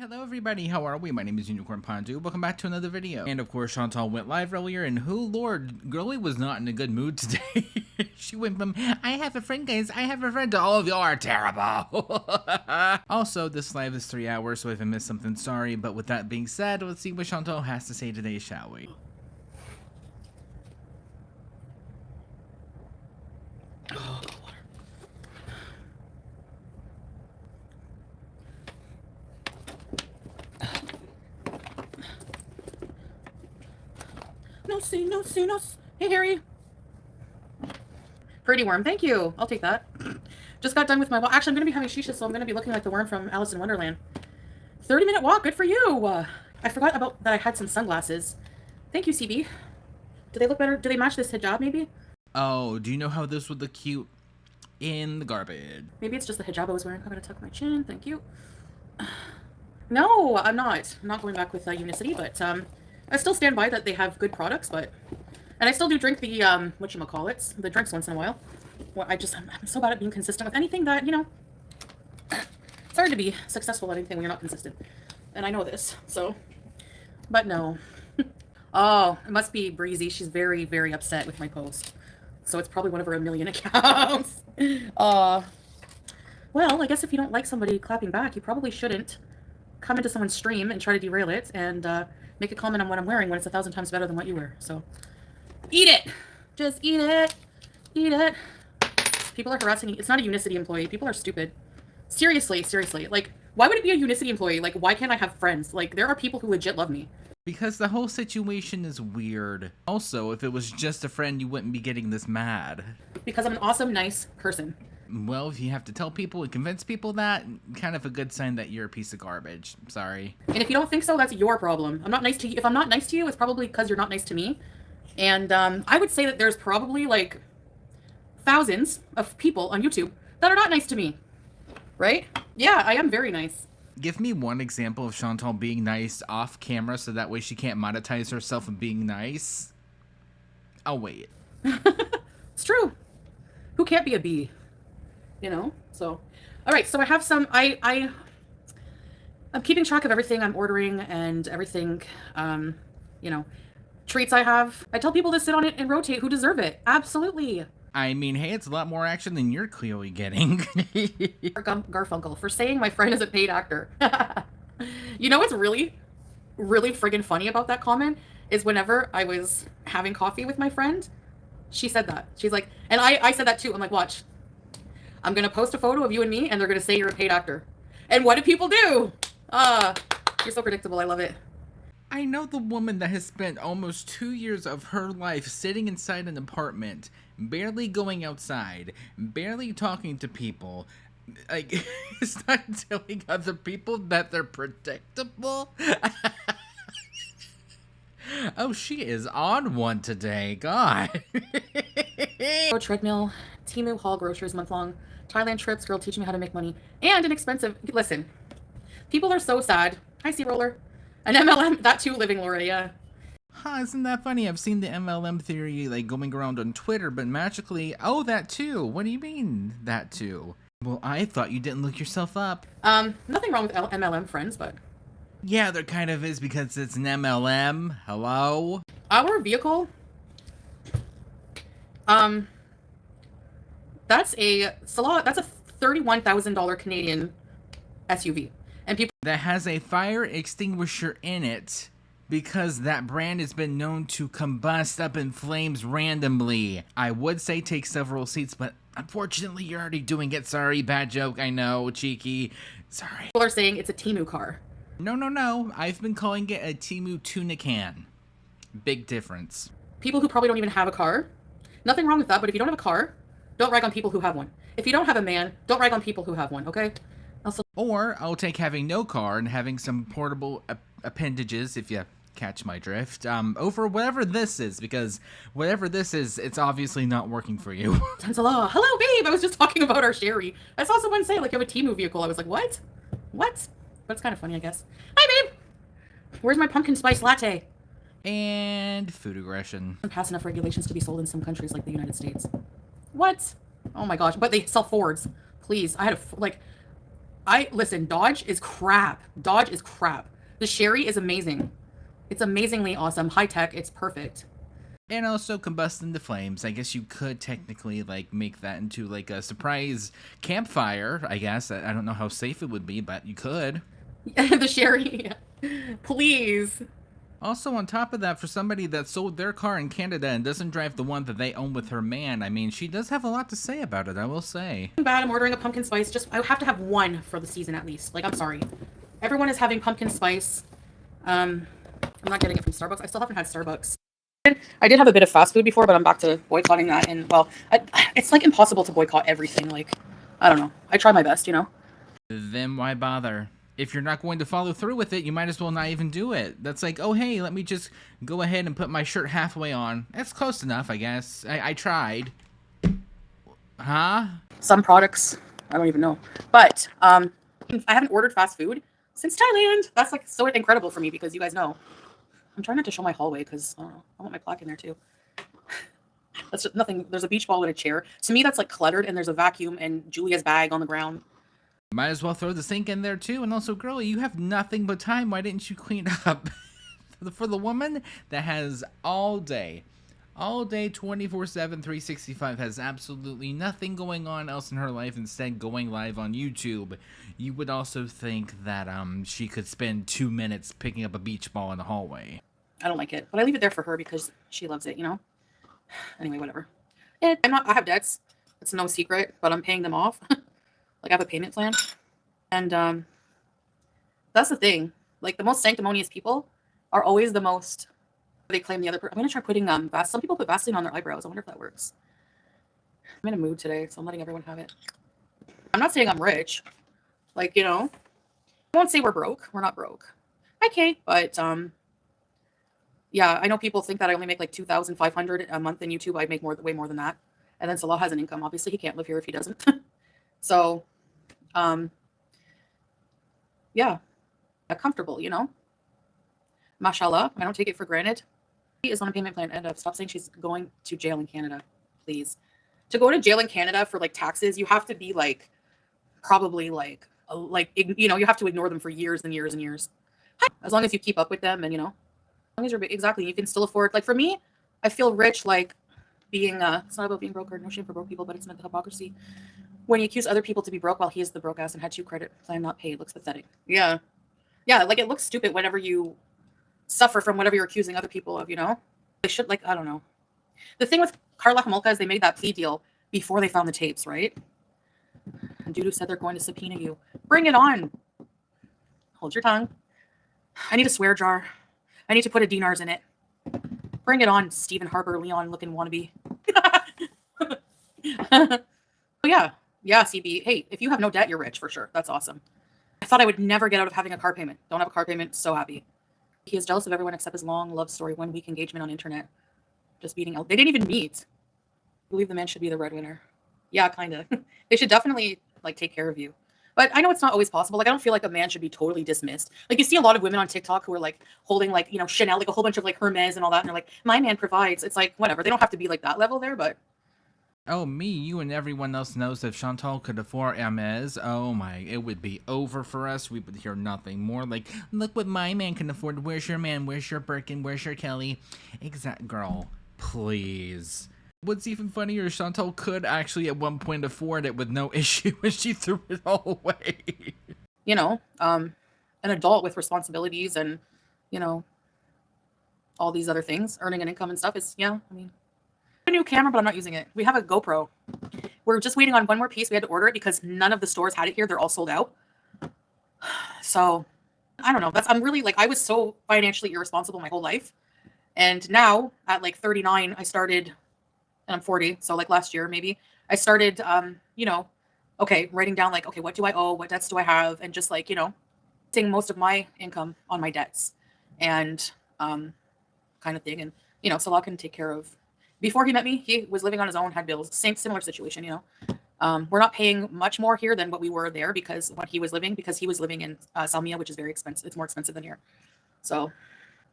Hello everybody, how are we? My name is Unicorn Pondu. Welcome back to another video. And of course, Chantal went live earlier, and who lord, Girly was not in a good mood today. She went from, I have a friend guys, I have a friend, to all of y'all are terrible. Also, this live is 3 hours, so if I missed something, sorry. But with that being said, let's see what Chantal has to say today, shall we? No. Hey, Harry. Pretty worm. Thank you. I'll take that. Just got done with my walk. Actually, I'm going to be having shisha, so I'm going to be looking like the worm from Alice in Wonderland. 30-minute walk. Good for you. I forgot about that I had some sunglasses. Thank you, CB. Do they look better? Do they match this hijab, maybe? Oh, do you know how this would look cute in the garbage? Maybe it's just the hijab I was wearing. I'm going to tuck my chin. Thank you. No, I'm not. I'm not going back with Unicity, but I still stand by that they have good products, and I still do drink the, whatchamacallits, the drinks once in a while. Well, I'm so bad at being consistent with anything that, it's hard to be successful at anything when you're not consistent. And I know this, so, but no. Oh, it must be Breezy. She's very, very upset with my post. So it's probably one of her 1 million accounts. Well, I guess if you don't like somebody clapping back, you probably shouldn't come into someone's stream and try to derail it and make a comment on what I'm wearing when it's 1,000 times better than what you wear. So eat it. Just eat it. Eat it. People are harassing you. It's not a Unicity employee. People are stupid. Seriously. Like, why would it be a Unicity employee? Like, why can't I have friends? Like, there are people who legit love me. Because the whole situation is weird. Also, if it was just a friend, you wouldn't be getting this mad. Because I'm an awesome, nice person. Well, if you have to tell people and convince people that, kind of a good sign that you're a piece of garbage. Sorry. And if you don't think so, that's your problem. I'm not nice to you. If I'm not nice to you, it's probably because you're not nice to me. And I would say that there's probably like thousands of people on YouTube that are not nice to me. Right? Yeah, I am very nice. Give me one example of Chantal being nice off camera so that way she can't monetize herself of being nice. I'll wait. It's true. Who can't be a bee? So all right, so I have some I'm keeping track of everything I'm ordering and everything, treats I have. I tell people to sit on it and rotate who deserve it. Absolutely. I mean, hey, it's a lot more action than you're clearly getting. Garfunkel for saying my friend is a paid actor. You know what's really friggin' funny about that comment is whenever I was having coffee with my friend, she said that. She's like, and I said that too. I'm like, watch. I'm going to post a photo of you and me, and they're going to say you're a paid actor. And what do people do? You're so predictable. I love it. I know the woman that has spent almost 2 years of her life sitting inside an apartment, barely going outside, barely talking to people. Like, it's not telling other people that they're predictable. Oh, she is on one today. God. Treadmill, Temu haul groceries month long, Thailand trips, girl teaching me how to make money, and an expensive. Listen, people are so sad. Hi, Sea Roller. An MLM, that too, living Laura, yeah. Huh, isn't that funny? I've seen the MLM theory like going around on Twitter, but magically, oh, that too. What do you mean, that too? Well, I thought you didn't look yourself up. Nothing wrong with MLM friends, but yeah, there kind of is because it's an MLM. Hello? our vehicle, that's a $31,000 Canadian SUV. And people that has a fire extinguisher in it because that brand has been known to combust up in flames randomly. I would say take several seats, but unfortunately you're already doing it. Sorry, bad joke, I know, cheeky. Sorry. are saying it's a Temu car. No. I've been calling it a Temu tuna can. Big difference. People who probably don't even have a car. Nothing wrong with that, but if you don't have a car, don't rag on people who have one. If you don't have a man, don't rag on people who have one, okay? Or I'll take having no car and having some portable appendages, if you catch my drift, over whatever this is, because whatever this is, it's obviously not working for you. Tensala. Hello, babe! I was just talking about our Sherry. I saw someone say, like, you have a Temu vehicle. I was like, what? What? But it's kind of funny, I guess. Hi, babe! Where's my pumpkin spice latte? And food aggression. Pass enough regulations to be sold in some countries like the United States. What? Oh my gosh. But they sell Fords. Please. I had Listen, Dodge is crap. Dodge is crap. The Sherry is amazing. It's amazingly awesome. High tech. It's perfect. And also combust into flames. I guess you could technically like make that into like a surprise campfire. I guess I don't know how safe it would be, but you could. The Sherry. Please. Also, on top of that, for somebody that sold their car in Canada and doesn't drive the one that they own with her man, I mean, she does have a lot to say about it, I will say. Bad, I'm ordering a pumpkin spice. I have to have one for the season at least. Like, I'm sorry. Everyone is having pumpkin spice. I'm not getting it from Starbucks. I still haven't had Starbucks. I did have a bit of fast food before, but I'm back to boycotting that. And, well, it's like impossible to boycott everything. Like, I don't know. I try my best, you know? Then why bother? If you're not going to follow through with it, you might as well not even do it. That's like, oh, hey, let me just go ahead and put my shirt halfway on. That's close enough, I guess. I tried. Huh? Some products, I don't even know. But I haven't ordered fast food since Thailand. That's like so incredible for me because you guys know. I'm trying not to show my hallway because I want my plaque in there too. That's just nothing. There's a beach ball and a chair. To me, that's like cluttered, and there's a vacuum and Julia's bag on the ground. Might as well throw the sink in there too. And also, girlie, you have nothing but time. Why didn't you clean up? For the woman that has all day, 24/7, 365, has absolutely nothing going on else in her life, instead going live on YouTube, you would also think that she could spend 2 minutes picking up a beach ball in the hallway. I don't like it, but I leave it there for her because she loves it, you know? Anyway, whatever. I have debts. It's no secret, but I'm paying them off. Like, I have a payment plan. And that's the thing. Like, the most sanctimonious people are always the most, they claim the other person. I'm going to try putting, some people put Vaseline on their eyebrows. I wonder if that works. I'm in a mood today, so I'm letting everyone have it. I'm not saying I'm rich. Like, you know, I won't say we're broke. We're not broke. Okay, but, yeah, I know people think that I only make like $2,500 a month in YouTube. I make way more than that. And then Salah has an income. Obviously, he can't live here if he doesn't. So, yeah, comfortable, you know. Mashallah, I don't take it for granted. She is on a payment plan. And stop saying she's going to jail in Canada, please. To go to jail in Canada for like taxes, you have to be like, probably like you know, you have to ignore them for years and years and years. As long as you keep up with them, and you know, as long as you're exactly, you can still afford. Like for me, I feel rich. Like being it's not about being broke, or no shame for broke people, but it's meant the hypocrisy. When you accuse other people to be broke while he is the broke ass and had 2 credit plan not paid, looks pathetic. Yeah, like it looks stupid whenever you suffer from whatever you're accusing other people of. You know, they should, like, I don't know. The thing with Carla Homolka is they made that plea deal before they found the tapes, right? And Dudu said they're going to subpoena you. Bring it on. Hold your tongue. I need a swear jar. I need to put a dinars in it. Bring it on, Stephen Harper, Leon looking wannabe. Oh, yeah. Yeah, CB. Hey, if you have no debt, you're rich for sure. That's awesome. I thought I would never get out of having a car payment. Don't have a car payment. So happy. He is jealous of everyone except his long love story, 1 week engagement on internet. Just beating out. They didn't even meet. I believe the man should be the breadwinner. Yeah, kind of. They should definitely like take care of you. But I know it's not always possible. Like, I don't feel like a man should be totally dismissed. Like, you see a lot of women on TikTok who are like holding like, you know, Chanel, like a whole bunch of like Hermes and all that. And they're like, my man provides. It's like, whatever. They don't have to be like that level there, but. Oh, me, you, and everyone else knows if Chantal could afford Hermes, oh my, it would be over for us. We would hear nothing more. Like, look what my man can afford. Where's your man? Where's your Birkin? Where's your Kelly? Exact, girl, please. What's even funnier, Chantal could actually at one point afford it with no issue, and she threw it all away. You know, an adult with responsibilities and, you know, all these other things, earning an income and stuff is, yeah, I mean. A new camera, but I'm not using it. We have a GoPro. We're just waiting on one more piece. We had to order it because none of the stores had it here. They're all sold out. So I don't know. I'm really like, I was so financially irresponsible my whole life. And now at like 39, I started, and I'm 40. So like last year, maybe I started, you know, okay, writing down like, okay, what do I owe? What debts do I have? And just like, you know, putting most of my income on my debts and kind of thing. And, you know, Salah can take care of. Before he met me, he was living on his own, had bills, similar situation, you know. We're not paying much more here than what we were there because he was living in Salmiya, which is very expensive. It's more expensive than here. So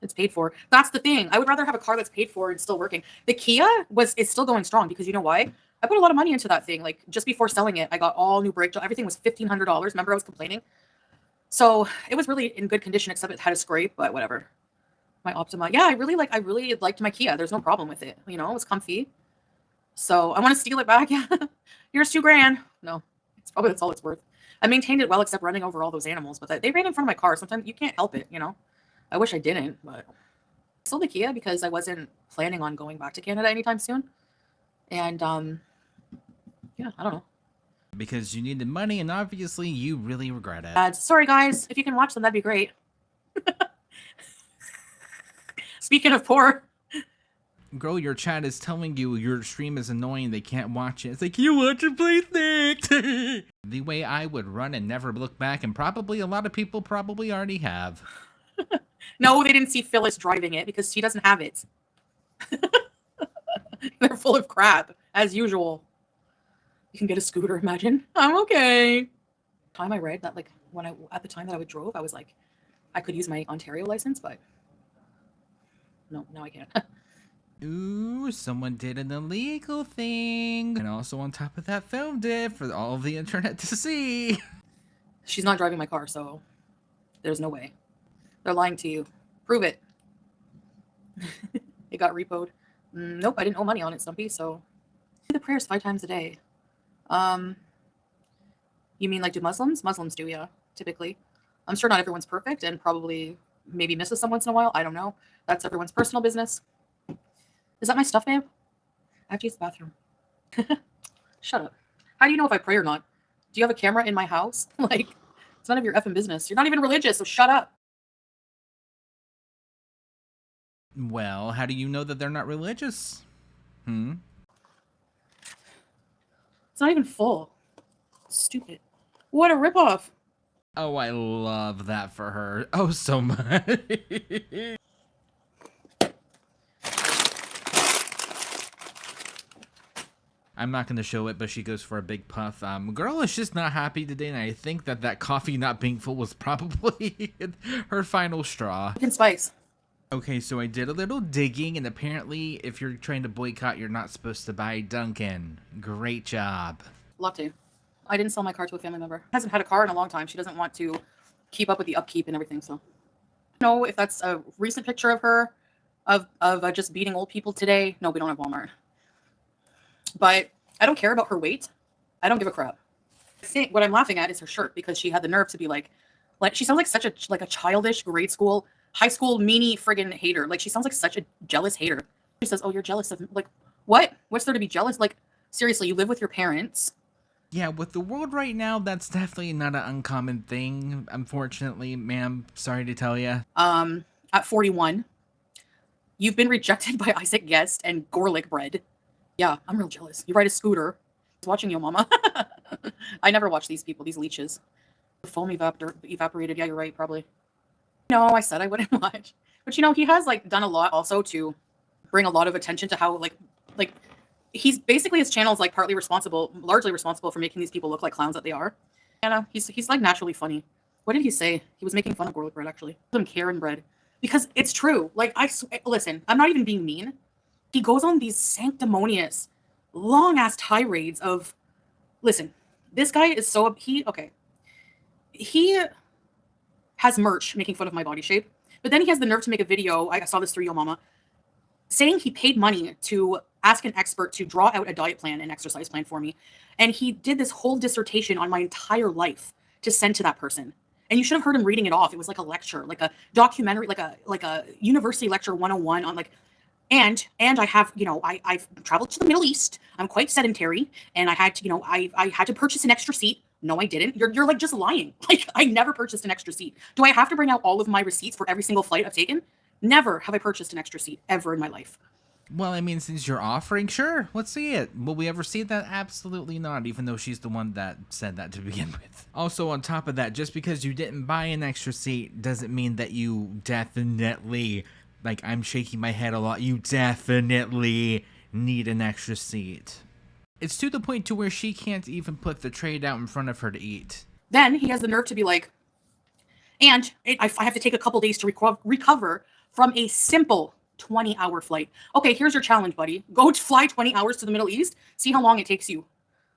it's paid for. That's the thing. I would rather have a car that's paid for and still working. The Kia is still going strong because you know why? I put a lot of money into that thing. Like just before selling it, I got all new brake. Everything was $1,500. Remember I was complaining? So it was really in good condition, except it had a scrape, but whatever. My Optima. Yeah, I really liked my Kia. There's no problem with it. You know, it was comfy. So I want to steal it back. Yeah. Here's $2,000. No, that's all it's worth. I maintained it well, except running over all those animals, but they ran in front of my car. Sometimes you can't help it, you know? I wish I didn't, but I sold the Kia because I wasn't planning on going back to Canada anytime soon. And, yeah, I don't know. Because you needed money, and obviously you really regret it. Sorry, guys. If you can watch them, that'd be great. Speaking of poor. Girl, your chat is telling you your stream is annoying, they can't watch it. It's like, you watch it, please, Nick. The way I would run and never look back, and probably a lot of people probably already have. No, they didn't see Phyllis driving it because she doesn't have it. They're full of crap, as usual. You can get a scooter, imagine. I'm okay. Time I read that, like, at the time that I drove, I was like, I could use my Ontario license, but no, now I can't. Ooh, someone did an illegal thing. And also on top of that, filmed it for all of the internet to see. She's not driving my car, so there's no way. They're lying to you. Prove it. It got repoed. Nope, I didn't owe money on it, Stumpy, so. Do the prayers 5 times a day. You mean like do Muslims? Muslims do, yeah, typically. I'm sure not everyone's perfect and probably maybe misses some once in a while. I don't know. That's everyone's personal business. Is that my stuff, babe? I have to use the bathroom. Shut up. How do you know if I pray or not? Do you have a camera in my house? Like, it's none of your effing business. You're not even religious, so shut up. Well, how do you know that they're not religious? It's not even full. Stupid. What a ripoff. Oh, I love that for her. Oh, so much. I'm not going to show it, but she goes for a big puff. Girl is just not happy today, and I think that coffee not being full was probably her final straw. Pumpkin spice. Okay, so I did a little digging, and apparently if you're trying to boycott, you're not supposed to buy Dunkin'. Great job. Love to. I didn't sell my car to a family member. Hasn't had a car in a long time. She doesn't want to keep up with the upkeep and everything, so. I don't know if that's a recent picture of her, of just beating old people today. No, we don't have Walmart. But I don't care about her weight. I don't give a crap. I think what I'm laughing at is her shirt because she had the nerve to be like she sounds like such a childish grade school, high school meanie friggin' hater. Like she sounds like such a jealous hater. She says, "Oh, you're jealous of me." Like what? What's there to be jealous? Like seriously, you live with your parents. Yeah, with the world right now, that's definitely not an uncommon thing. Unfortunately, ma'am, sorry to tell you. At 41, you've been rejected by Isaac Guest and Garlic Bread. Yeah, I'm real jealous. You ride a scooter. I was watching you, mama. I never watch these people, these leeches. The foam evaporated. Yeah, you're right, probably. No, I said I wouldn't watch. But you know, he has like done a lot also to bring a lot of attention to how like he's basically his channel is like largely responsible for making these people look like clowns that they are. And he's like naturally funny. What did he say? He was making fun of Garlic Bread actually. Some Karen bread. Because it's true. Like listen, I'm not even being mean. He goes on these sanctimonious, long-ass tirades of, listen, this guy is so, he has merch making fun of my body shape, but then he has the nerve to make a video, I saw this through Yo Mama, saying he paid money to ask an expert to draw out a diet plan and exercise plan for me, and he did this whole dissertation on my entire life to send to that person. And you should have heard him reading it off. It was like a lecture, like a documentary, like a university lecture 101 on like, and I have, you know, I've traveled to the Middle East. I'm quite sedentary, and I had to, you know, I had to purchase an extra seat. No, I didn't. You're like just lying. Like I never purchased an extra seat. Do I have to bring out all of my receipts for every single flight I've taken? Never have I purchased an extra seat ever in my life. Well, I mean, since you're offering, sure, let's see it. Will we ever see that? Absolutely not, even though she's the one that said that to begin with. Also, on top of that, just because you didn't buy an extra seat doesn't mean that you definitely, like, I'm shaking my head a lot, you definitely need an extra seat. It's to the point to where she can't even put the tray down in front of her to eat. Then he has the nerve to be like, and I have to take a couple days to recover from a simple 20-hour flight. Okay, here's your challenge, buddy. Go fly 20 hours to the Middle East. See how long it takes you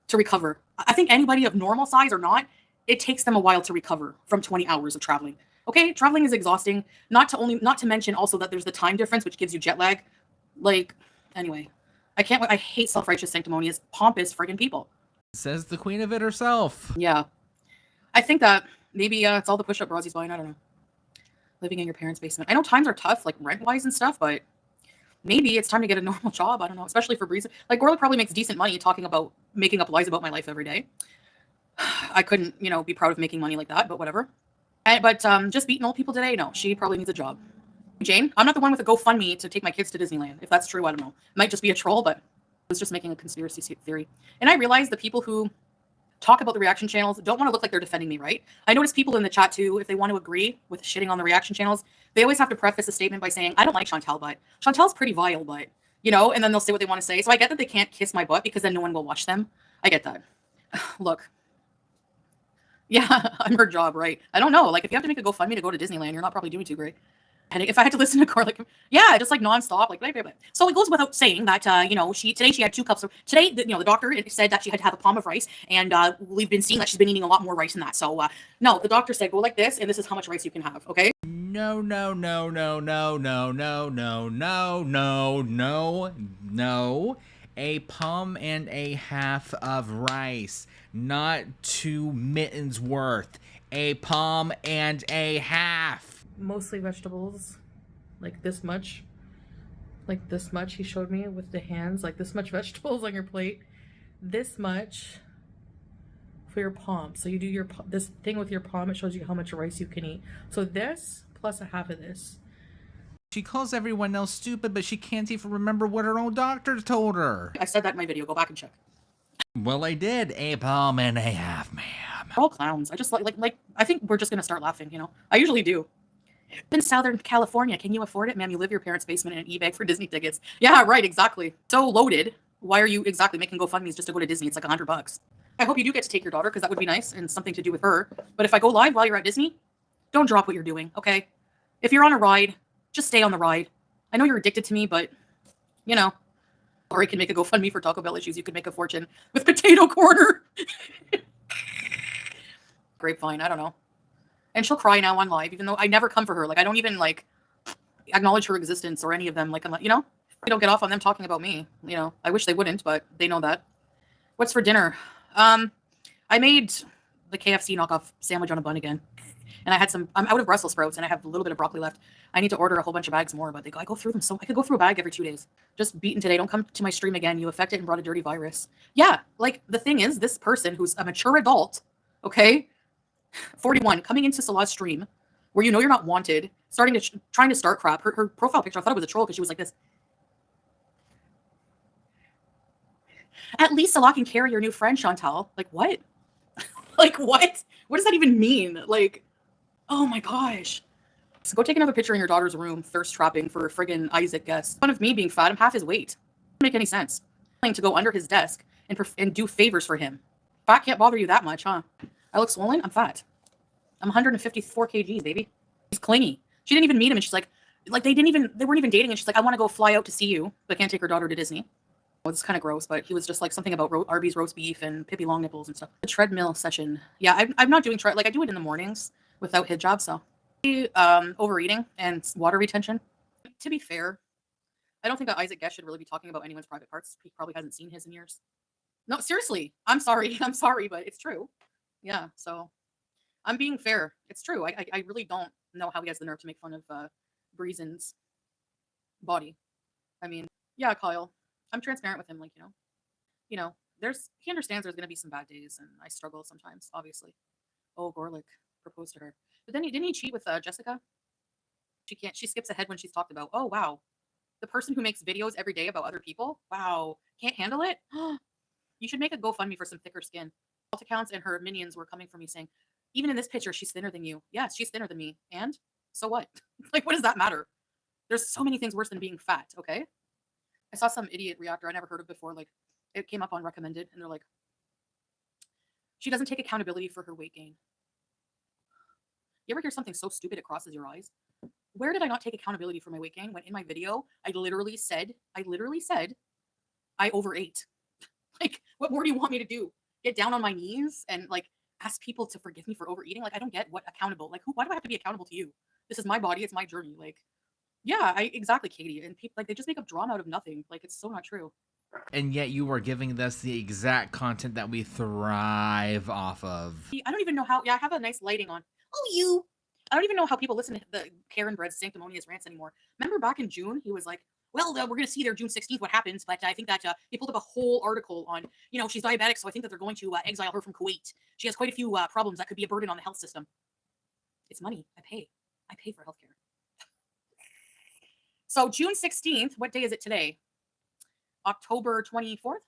to recover. I think anybody of normal size or not, it takes them a while to recover from 20 hours of traveling. Okay, traveling is exhausting. Not to mention also that there's the time difference, which gives you jet lag. Like, anyway, I hate self-righteous, sanctimonious, pompous friggin' people. Says the queen of it herself. Yeah. I think that maybe it's all the push-up bras he's buying. I don't know. Living in your parents' basement. I know times are tough, like rent-wise and stuff, but maybe it's time to get a normal job. I don't know, especially for Breeze. Like, Gorla probably makes decent money talking about making up lies about my life every day. I couldn't, be proud of making money like that, but whatever. But just beating old people today, no, she probably needs a job. Jane, I'm not the one with a GoFundMe to take my kids to Disneyland. If that's true, I don't know. Might just be a troll, but I was just making a conspiracy theory. And I realize the people who talk about the reaction channels don't want to look like they're defending me, right? I notice people in the chat too, if they want to agree with shitting on the reaction channels, they always have to preface a statement by saying, I don't like Chantal, but Chantal's pretty vile, but, and then they'll say what they want to say. So I get that they can't kiss my butt because then no one will watch them. I get that. Look. Yeah, I'm her job, right? I don't know. Like, if you have to make a GoFundMe to go to Disneyland, you're not probably doing too great. And if I had to listen to Core, yeah, just like nonstop, like blah, blah, blah. So it goes without saying that, today she had 2 cups of, today, the doctor said that she had to have a palm of rice, and we've been seeing that she's been eating a lot more rice than that. So, no, the doctor said, go like this, and this is how much rice you can have, okay? No. A palm and a half of rice, not 2 mittens worth. A palm and a half. Mostly vegetables, like this much. Like this much, he showed me with the hands, like this much vegetables on your plate. This much for your palm. So you do this thing with your palm, it shows you how much rice you can eat. So this plus a half of this. She calls everyone else stupid, but she can't even remember what her own doctor told her. I said that in my video. Go back and check. Well, I did. A palm and a half, ma'am. We're all clowns. I just like I think we're just gonna start laughing, I usually do. In Southern California, can you afford it? Ma'am, you live your parents' basement in an eBay for Disney tickets. Yeah, right, exactly. So loaded. Why are you exactly making GoFundMe's just to go to Disney? It's like $100. I hope you do get to take your daughter, because that would be nice and something to do with her. But if I go live while you're at Disney, don't drop what you're doing, okay? If you're on a ride, just stay on the ride. I know you're addicted to me, but, or you can make a GoFundMe for Taco Bell issues. You could make a fortune with Potato Corner. Grapevine, I don't know. And she'll cry now on live, even though I never come for her. Like, I don't even, acknowledge her existence or any of them. Like, we don't get off on them talking about me. I wish they wouldn't, but they know that. What's for dinner? I made the KFC knockoff sandwich on a bun again. And I'm out of Brussels sprouts, and I have a little bit of broccoli left. I need to order a whole bunch of bags more, but I go through them I could go through a bag every 2 days. Just beaten today. Don't come to my stream again. You affected and brought a dirty virus. Yeah, the thing is, this person who's a mature adult, okay, 41, coming into Salah's stream, where you're not wanted, trying to start crap. Her profile picture, I thought it was a troll because she was like this. At least Salah can carry your new friend, Chantal. Like, what? Like, what? What does that even mean? Like, oh my gosh. So go take another picture in your daughter's room, thirst trapping for friggin' Isaac Guest. Fun of me being fat, I'm half his weight. Doesn't make any sense. To go under his desk and do favors for him. Fat can't bother you that much, huh? I look swollen? I'm fat. I'm 154 kgs, baby. He's clingy. She didn't even meet him, and she's like they weren't even dating, and she's like, I want to go fly out to see you, but can't take her daughter to Disney. Well, it's kind of gross, but he was just like something about Arby's roast beef and Pippi Longnipples and stuff. The treadmill session. Yeah, I'm not doing I do it in the mornings without hijab, so. Overeating and water retention. To be fair, I don't think that Isaac Guest should really be talking about anyone's private parts. He probably hasn't seen his in years. No, seriously. I'm sorry, but it's true. Yeah, so I'm being fair. It's true. I really don't know how he has the nerve to make fun of Breezen's body. I mean, yeah, Kyle. I'm transparent with him, he understands there's gonna be some bad days, and I struggle sometimes, obviously. Oh, Gorlick proposed to her. But then didn't he cheat with Jessica? She skips ahead when she's talked about, oh wow, the person who makes videos every day about other people, wow, can't handle it. You should make a GoFundMe for some thicker skin. Alt accounts and her minions were coming for me saying, even in this picture, she's thinner than you. Yes, she's thinner than me. And so what? Like, what does that matter? There's so many things worse than being fat, okay? I saw some idiot reactor I never heard of before. Like, it came up on recommended, and they're like, she doesn't take accountability for her weight gain. You ever hear something so stupid it crosses your eyes? Where did I not take accountability for my weight gain when in my video I literally said I overate? Like, what more do you want me to do? Get down on my knees and like ask people to forgive me for overeating? Like, I don't get what accountable. Like, why do I have to be accountable to you? This is my body. It's my journey. Like, yeah, I exactly, Katie. And people like they just make up drama out of nothing. Like, it's so not true. And yet you are giving us the exact content that we thrive off of. I don't even know how. Yeah, I have a nice lighting on. Oh, you. I don't even know how people listen to the Karen Bread's sanctimonious rants anymore. Remember back in June, he was like, "Well, we're going to see there June 16th what happens, but I think that he pulled up a whole article on, she's diabetic, so I think that they're going to exile her from Kuwait. She has quite a few problems that could be a burden on the health system. It's money. I pay for healthcare. So June 16th. What day is it today? October 24th.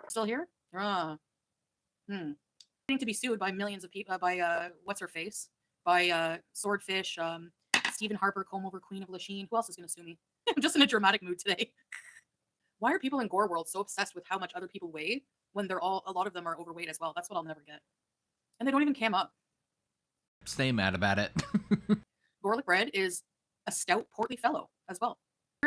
Still here? To be sued by millions of people by what's her face, by Swordfish, Stephen Harper, comb over Queen of Lachine. Who else is going to sue me? I'm just in a dramatic mood today. Why are people in Gore World so obsessed with how much other people weigh when a lot of them are overweight as well? That's what I'll never get. And they don't even cam up. Stay mad about it. Gorlick Bread is a stout, portly fellow as well.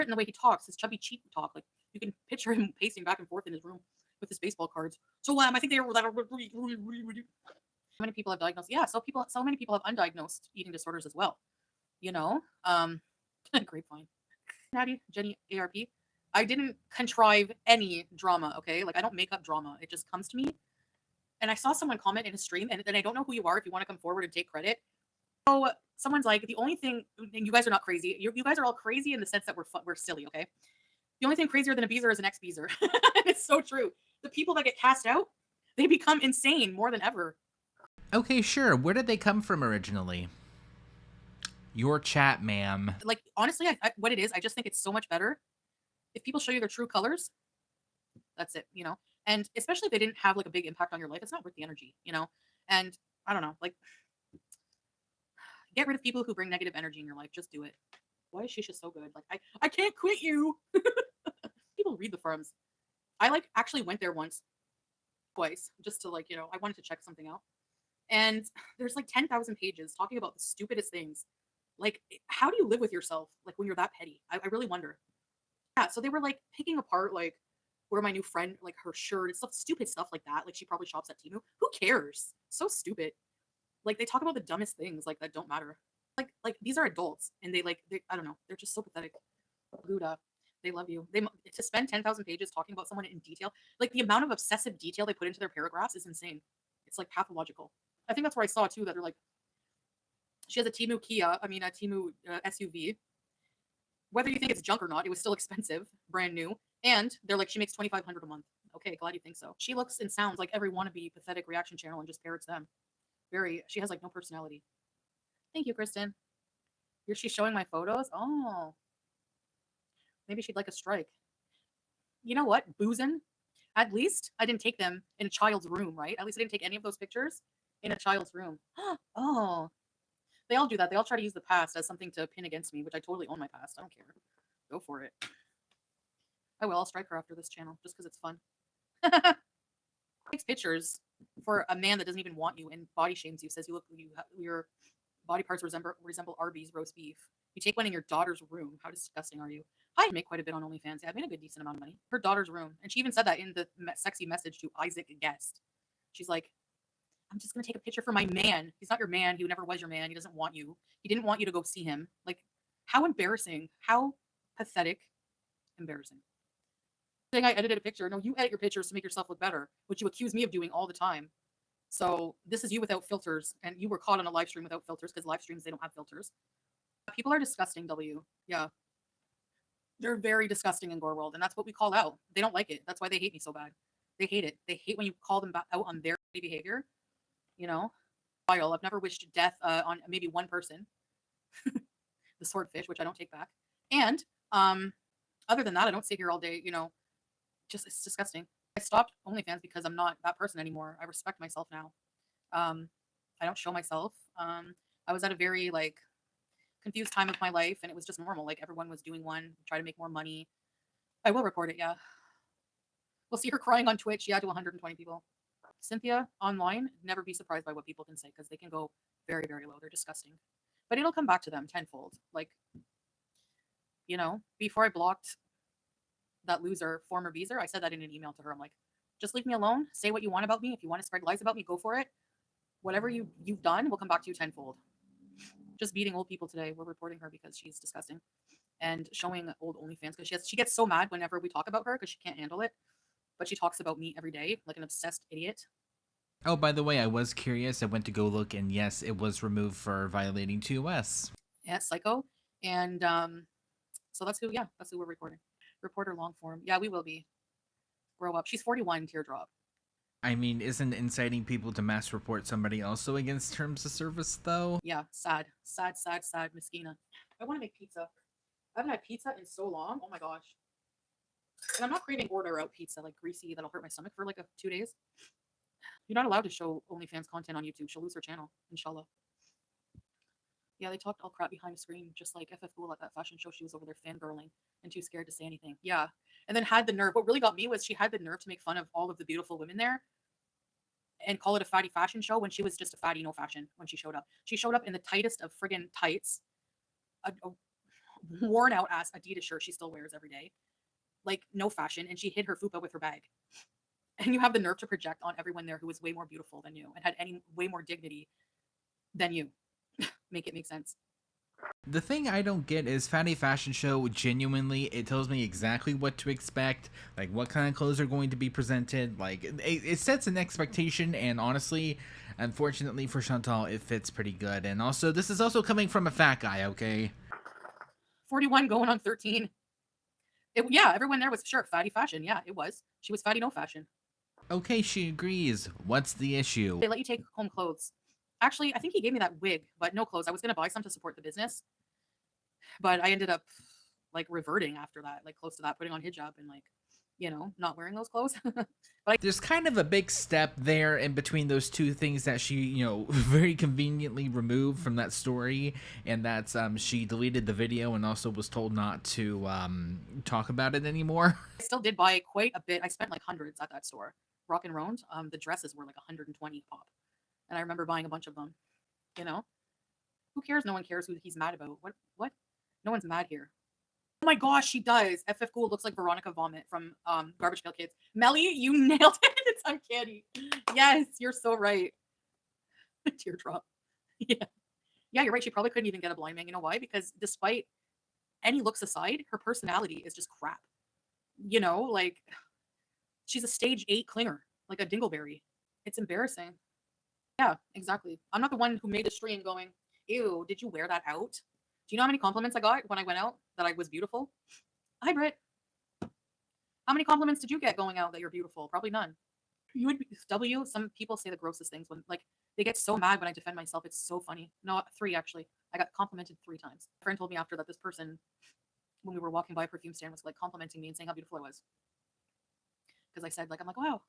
In the way he talks, his chubby cheek talk, like you can picture him pacing back and forth in his room with his baseball cards. So I think they were that. How many people have diagnosed? Yeah, so many people have undiagnosed eating disorders as well. Grapevine. Natty, Jenny, ARP. I didn't contrive any drama, okay? Like, I don't make up drama. It just comes to me. And I saw someone comment in a stream, and I don't know who you are if you want to come forward and take credit. So someone's like, the only thing, and you guys are not crazy. You guys are all crazy in the sense that we're silly, okay? The only thing crazier than a beezer is an ex-beezer. It's so true. The people that get cast out, they become insane more than ever. Okay, sure. Where did they come from originally? Your chat, ma'am. Like, honestly, what it is, I just think it's so much better if people show you their true colors. That's it, and especially if they didn't have like a big impact on your life, it's not worth the energy, and I don't know, like, get rid of people who bring negative energy in your life. Just do it. Why is Shisha so good? Like, I can't quit you. People read the forums. I like actually went there twice, just to like, I wanted to check something out. And there's like 10,000 pages talking about the stupidest things. Like, how do you live with yourself? Like, when you're that petty? I really wonder. Yeah. So they were like picking apart, like, where my new friend, like her shirt and stuff, stupid stuff like that. Like, she probably shops at Temu. Who cares? So stupid. Like, they talk about the dumbest things, like, that don't matter. Like these are adults, and they I don't know. They're just so pathetic. Buddha. They love you. To spend 10,000 pages talking about someone in detail, like the amount of obsessive detail they put into their paragraphs is insane. It's like pathological. I think that's where I saw too that they're like, she has a Temu SUV. Whether you think it's junk or not, it was still expensive, brand new. And they're like, she makes $2,500 a month. Okay, glad you think so. She looks and sounds like every wannabe pathetic reaction channel and just parrots them. She has like no personality. Thank you, Kristen. She's showing my photos. Oh, maybe she'd like a strike. You know what? Boozing. At least I didn't take them in a child's room, right? At least I didn't take any of those pictures in a child's room. Oh, they all do that. They all try to use the past as something to pin against me, which I totally own my past. I don't care. Go for it. I will. I'll strike her after this channel just because it's fun. Takes pictures for a man that doesn't even want you and body shames you, says your body parts resemble Arby's roast beef. You take one in your daughter's room. How disgusting are you? I make quite a bit on OnlyFans. Yeah, I made a good decent amount of money. Her daughter's room. And she even said that in the sexy message to Isaac Guest. She's like, I'm just going to take a picture for my man. He's not your man. He never was your man. He doesn't want you. He didn't want you to go see him. Like, how embarrassing. How pathetic. Embarrassing. Saying I edited a picture. No, you edit your pictures to make yourself look better, which you accuse me of doing all the time. So this is you without filters, and you were caught on a live stream without filters because live streams, they don't have filters. People are disgusting, W. Yeah. They're very disgusting in Gore World, and that's what we call out. They don't like it. That's why they hate me so bad. They hate it. They hate when you call them out on their behavior. I've never wished death on maybe one person. The swordfish, which I don't take back. And other than that, I don't sit here all day, just it's disgusting. I stopped OnlyFans because I'm not that person anymore. I respect myself now. I don't show myself. I was at a very confused time of my life, and it was just normal. Like, everyone was doing one, try to make more money. I will record it, yeah. We'll see her crying on Twitch, yeah, to 120 people. Cynthia online, never be surprised by what people can say because they can go very, very low. They're disgusting. but it'll come back to them tenfold. Like, you know, before I blocked that loser, former Beezer, I said that in an email to her. I'm like, just leave me alone. Say what you want about me. If you want to spread lies about me, go for it. Whatever you've done will come back to you tenfold. Just beating old people today. We're reporting her because she's disgusting, and showing old OnlyFans because she gets so mad whenever we talk about her because she can't handle it. But she talks about me every day like an obsessed idiot. Oh, by the way, I was curious. I went to go look, and yes, it was removed for violating TOS. Yeah, psycho. And so that's who. Yeah, that's who we're reporting. Reporter long form. Yeah, we will be. Grow up. She's 41. Teardrop. I mean, isn't inciting people to mass report somebody also against terms of service, though? Yeah, sad, sad, sad, sad. Miskina. I want to make pizza. I haven't had pizza in so long. Oh my gosh. And I'm not craving order out pizza like greasy that'll hurt my stomach for like 2 days. You're not allowed to show OnlyFans content on YouTube. She'll lose her channel, inshallah. Yeah, they talked all crap behind the screen, just like FF Cool at that fashion show. She was over there fangirling and too scared to say anything. Yeah. And then had the nerve. What really got me was she had the nerve to make fun of all of the beautiful women there and call it a fatty fashion show when she was just a fatty no fashion when she showed up. She showed up in the tightest of friggin' tights, a worn out ass Adidas shirt she still wears every day, like no fashion, and she hid her fupa with her bag. And you have the nerve to project on everyone there who was way more beautiful than you and had any way more dignity than you. Make it make sense. The thing I don't get is Fatty Fashion Show, genuinely, it tells me exactly what to expect, like what kind of clothes are going to be presented, like it sets an expectation, and honestly, unfortunately for Chantal, it fits pretty good. And also, this is also coming from a fat guy, okay? 41 going on 13. Yeah, everyone there was sure fatty fashion. Yeah, it was. She was fatty no fashion. Okay, she agrees. What's the issue? They let you take home clothes. Actually, I think he gave me that wig, but no clothes. I was going to buy some to support the business, but I ended up like reverting after that, like close to that, putting on hijab and like, you know, not wearing those clothes. But There's kind of a big step there in between those two things that she, very conveniently removed from that story, and that's she deleted the video and also was told not to talk about it anymore. I still did buy quite a bit. I spent like hundreds at that store. Rock and Round. The dresses were like 120 pop. And I remember buying a bunch of them. You know? Who cares? No one cares who he's mad about. What? No one's mad here. Oh my gosh, she does. FF Cool looks like Veronica Vomit from Garbage Pail Kids. Melly, you nailed it. It's uncanny. Yes, you're so right. Teardrop. Yeah. Yeah, you're right. She probably couldn't even get a blind man. You know why? Because despite any looks aside, her personality is just crap. You know, like she's a stage 8 clinger, like a dingleberry. It's embarrassing. Yeah, exactly. I'm not the one who made the stream going, ew, did you wear that out? Do you know how many compliments I got when I went out that I was beautiful? Hi, Britt. How many compliments did you get going out that you're beautiful? Probably none. You would be W. Some people say the grossest things when like they get so mad when I defend myself. It's so funny. No, 3 actually. I got complimented 3 times. A friend told me after that this person, when we were walking by a perfume stand, was like complimenting me and saying how beautiful I was. Because I said like, I'm like, wow,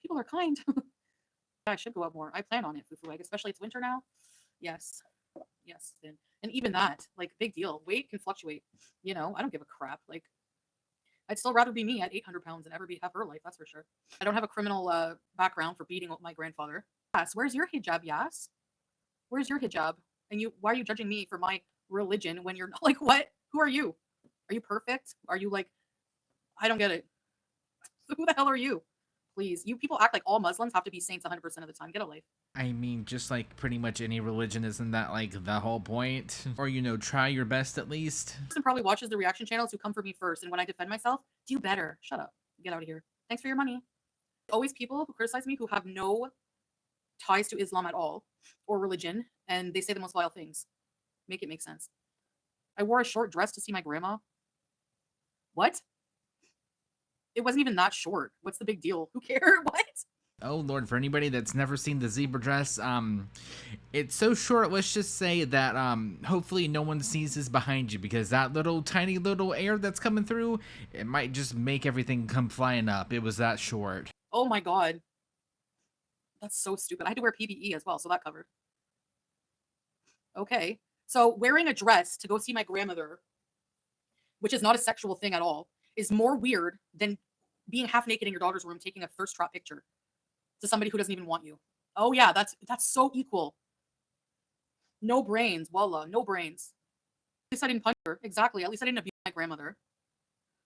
people are kind. I should go out more. I plan on it, Fufu Egg, especially it's winter now. Yes. Yes. And even that, like, big deal. Weight can fluctuate. You know, I don't give a crap. Like, I'd still rather be me at 800 pounds than ever have her life. That's for sure. I don't have a criminal background for beating my grandfather. Yes. Where's your hijab, Yas? Where's your hijab? And why are you judging me for my religion when you're not like, what? Who are you? Are you perfect? Are you like, I don't get it. Who the hell are you? Please. You people act like all Muslims have to be saints 100% of the time. Get a life. I mean, just like pretty much any religion, isn't that like the whole point? Or, try your best at least. Person probably watches the reaction channels who come for me first, and when I defend myself, do better. Shut up. Get out of here. Thanks for your money. Always people who criticize me who have no ties to Islam at all or religion, and they say the most vile things. Make it make sense. I wore a short dress to see my grandma. What? It wasn't even that short. What's the big deal? Who cares? What? Oh Lord, for anybody that's never seen the zebra dress, it's so short, let's just say that hopefully no one sees this behind you, because that little tiny little air that's coming through, it might just make everything come flying up. It was that short. Oh my god. That's so stupid. I had to wear PPE as well, so that covered. Okay. So wearing a dress to go see my grandmother, which is not a sexual thing at all, is more weird than being half naked in your daughter's room taking a thirst trap picture to somebody who doesn't even want you. Oh yeah, that's so equal. No brains. Wallah, no brains. At least I didn't punch her. Exactly. At least I didn't abuse my grandmother.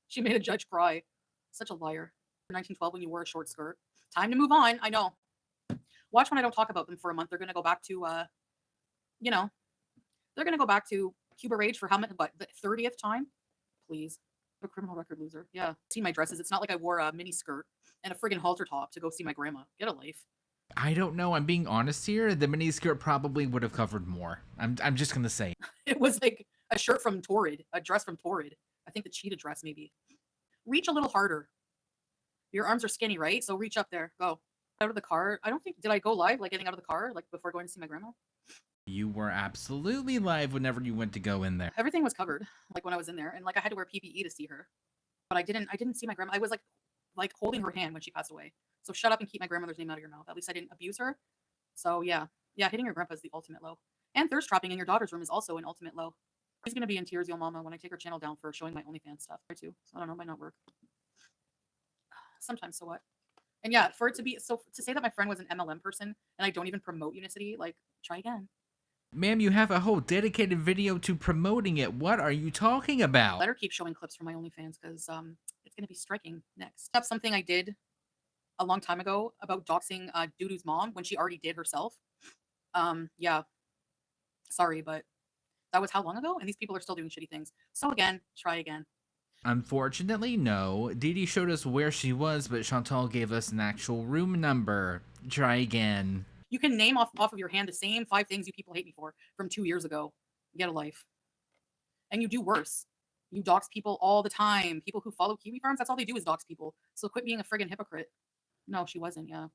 She made a judge cry. Such a liar. 1912 when you wore a short skirt. Time to move on. I know. Watch when I don't talk about them for a month. They're gonna go back to you know, they're gonna go back to Cuba Rage for how many, what, the 30th time? Please. A criminal record loser. Yeah. See my dresses. It's not like I wore a mini skirt and a friggin' halter top to go see my grandma. Get a life. I don't know. I'm being honest here. The miniskirt probably would have covered more. I'm just gonna say. It was like a shirt from Torrid, a dress from Torrid. I think the cheetah dress, maybe. Reach a little harder. Your arms are skinny, right? So reach up there. Go. Out of the car. I don't think, did I go live, like getting out of the car, like before going to see my grandma? You were absolutely live whenever you went to go in there. Everything was covered, like when I was in there, and like I had to wear PPE to see her. But I didn't see my grandma. I was like holding her hand when she passed away. So shut up and keep my grandmother's name out of your mouth. At least I didn't abuse her. So yeah, hitting your grandpa is the ultimate low. And thirst trapping in your daughter's room is also an ultimate low. She's gonna be in tears, yo mama, when I take her channel down for showing my OnlyFans stuff too. So I don't know, it might not work. Sometimes, so what? And yeah, for it to be so, to say that my friend was an MLM person and I don't even promote Unicity, like, try again. Ma'am, you have a whole dedicated video to promoting it. What are you talking about? Let her keep showing clips from my OnlyFans because it's gonna be striking next. That's something I did a long time ago about doxing Dudu's mom when she already did herself. Yeah, sorry, but that was how long ago? And these people are still doing shitty things. So again, try again. Unfortunately, no. Dee Dee showed us where she was, but Chantal gave us an actual room number. Try again. You can name off of your hand the same 5 things you people hate me for from 2 years ago. Get a life. And you do worse. You dox people all the time. People who follow Kiwi Farms, that's all they do is dox people. So quit being a friggin' hypocrite. No, she wasn't, yeah.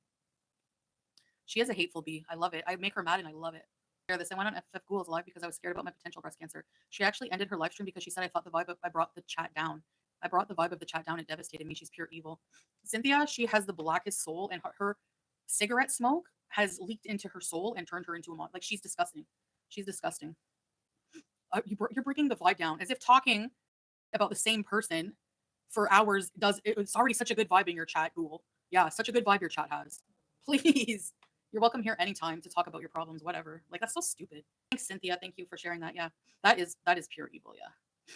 She is a hateful bee. I love it. I make her mad and I love it. Share this. I went on FF Ghouls live because I was scared about my potential breast cancer. She actually ended her live stream because she said I thought the vibe of, I brought the chat down. I brought the vibe of the chat down. It devastated me. She's pure evil. Cynthia, she has the blackest soul, and her cigarette smoke has leaked into her soul and turned her into a monster. Like, she's disgusting. She's disgusting. You're breaking the vibe down as if talking about the same person for hours does. It's already such a good vibe in your chat, Google. Yeah, such a good vibe your chat has. Please. You're welcome here anytime to talk about your problems, whatever. Like, that's so stupid. Thanks, Cynthia. Thank you for sharing that. Yeah, that is pure evil. Yeah.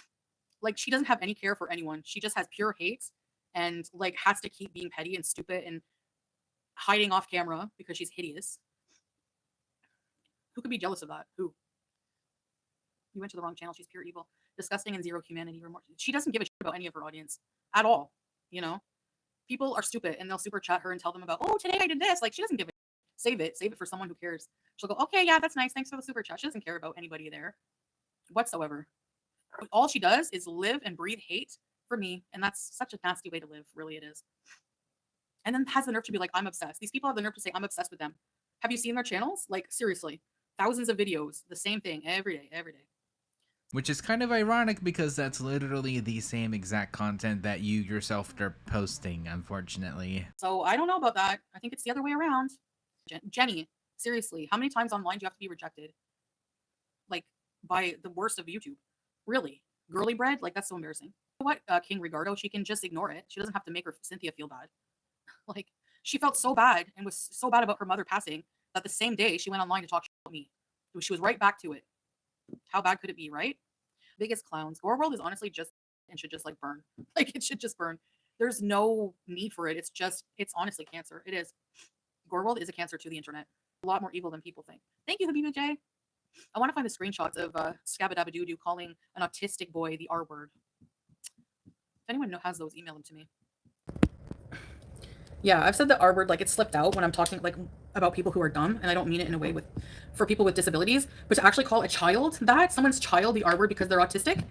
Like, she doesn't have any care for anyone. She just has pure hate and like has to keep being petty and stupid and hiding off camera because she's hideous. Who could be jealous of that? Who? You went to the wrong channel. She's pure evil. Disgusting and zero humanity. She doesn't give a shit about any of her audience at all. You know? People are stupid and they'll super chat her and tell them about, oh, today I did this. Like, she doesn't give a Save it for someone who cares. She'll go, okay, yeah, that's nice. Thanks for the super chat. She doesn't care about anybody there whatsoever. All she does is live and breathe hate for me. And that's such a nasty way to live. Really, it is. And then has the nerve to be like, I'm obsessed. These people have the nerve to say, I'm obsessed with them. Have you seen their channels? Like, seriously, thousands of videos, the same thing every day. Which is kind of ironic because that's literally the same exact content that you yourself are posting, unfortunately. So I don't know about that. I think it's the other way around. Jenny, seriously, how many times online do you have to be rejected? Like, by the worst of YouTube? Really? Girly bread? Like, that's so embarrassing. What, King Rigardo, she can just ignore it. She doesn't have to make her Cynthia feel bad. Like, she felt so bad and was so bad about her mother passing that the same day she went online to talk about me. She was right back to it. How bad could it be, right? Biggest clowns. Gore World is honestly just, and should just like burn. Like, it should just burn. There's no need for it. It's honestly cancer. It is. Gore World is a cancer to the internet. A lot more evil than people think. Thank you, Habiba J. I want to find the screenshots of Scabadabadoo calling an autistic boy the R word. If anyone has those, email them to me. Yeah, I've said the R word, like, it slipped out when I'm talking like about people who are dumb, and I don't mean it in a way for people with disabilities, but to actually call a child someone's child the R word because they're autistic,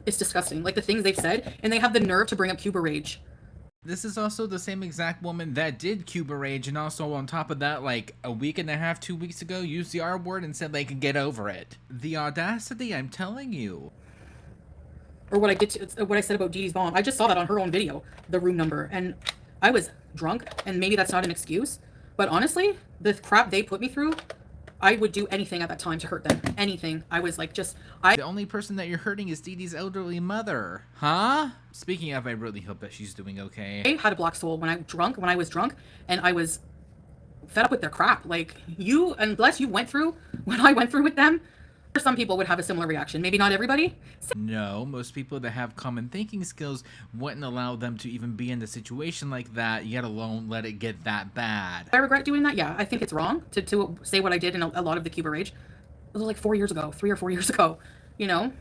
it's disgusting. Like, the things they've said, and they have the nerve to bring up Cuba Rage. This is also the same exact woman that did Cuba Rage, and also on top of that, like a week and a half, 2 weeks ago, used the R word and said they could get over it. The audacity, I'm telling you. Or what I said about Dee Dee's mom. I just saw that on her own video, the room number, and I was drunk, and maybe that's not an excuse, but honestly, the crap they put me through, I would do anything at that time to hurt them. Anything. I was like, The only person that you're hurting is Dee Dee's elderly mother. Huh? Speaking of, I really hope that she's doing okay. I had a black soul when I was drunk, and I was fed up with their crap. Like, you, unless you went through what I went through with them, some people would have a similar reaction. Maybe not everybody. No, most people that have common thinking skills wouldn't allow them to even be in a situation like that, yet alone let it get that bad. I regret doing that. Yeah, I think it's wrong to say what I did in a lot of the Cuba Rage. It was like 4 years ago, 3 or 4 years ago, you know?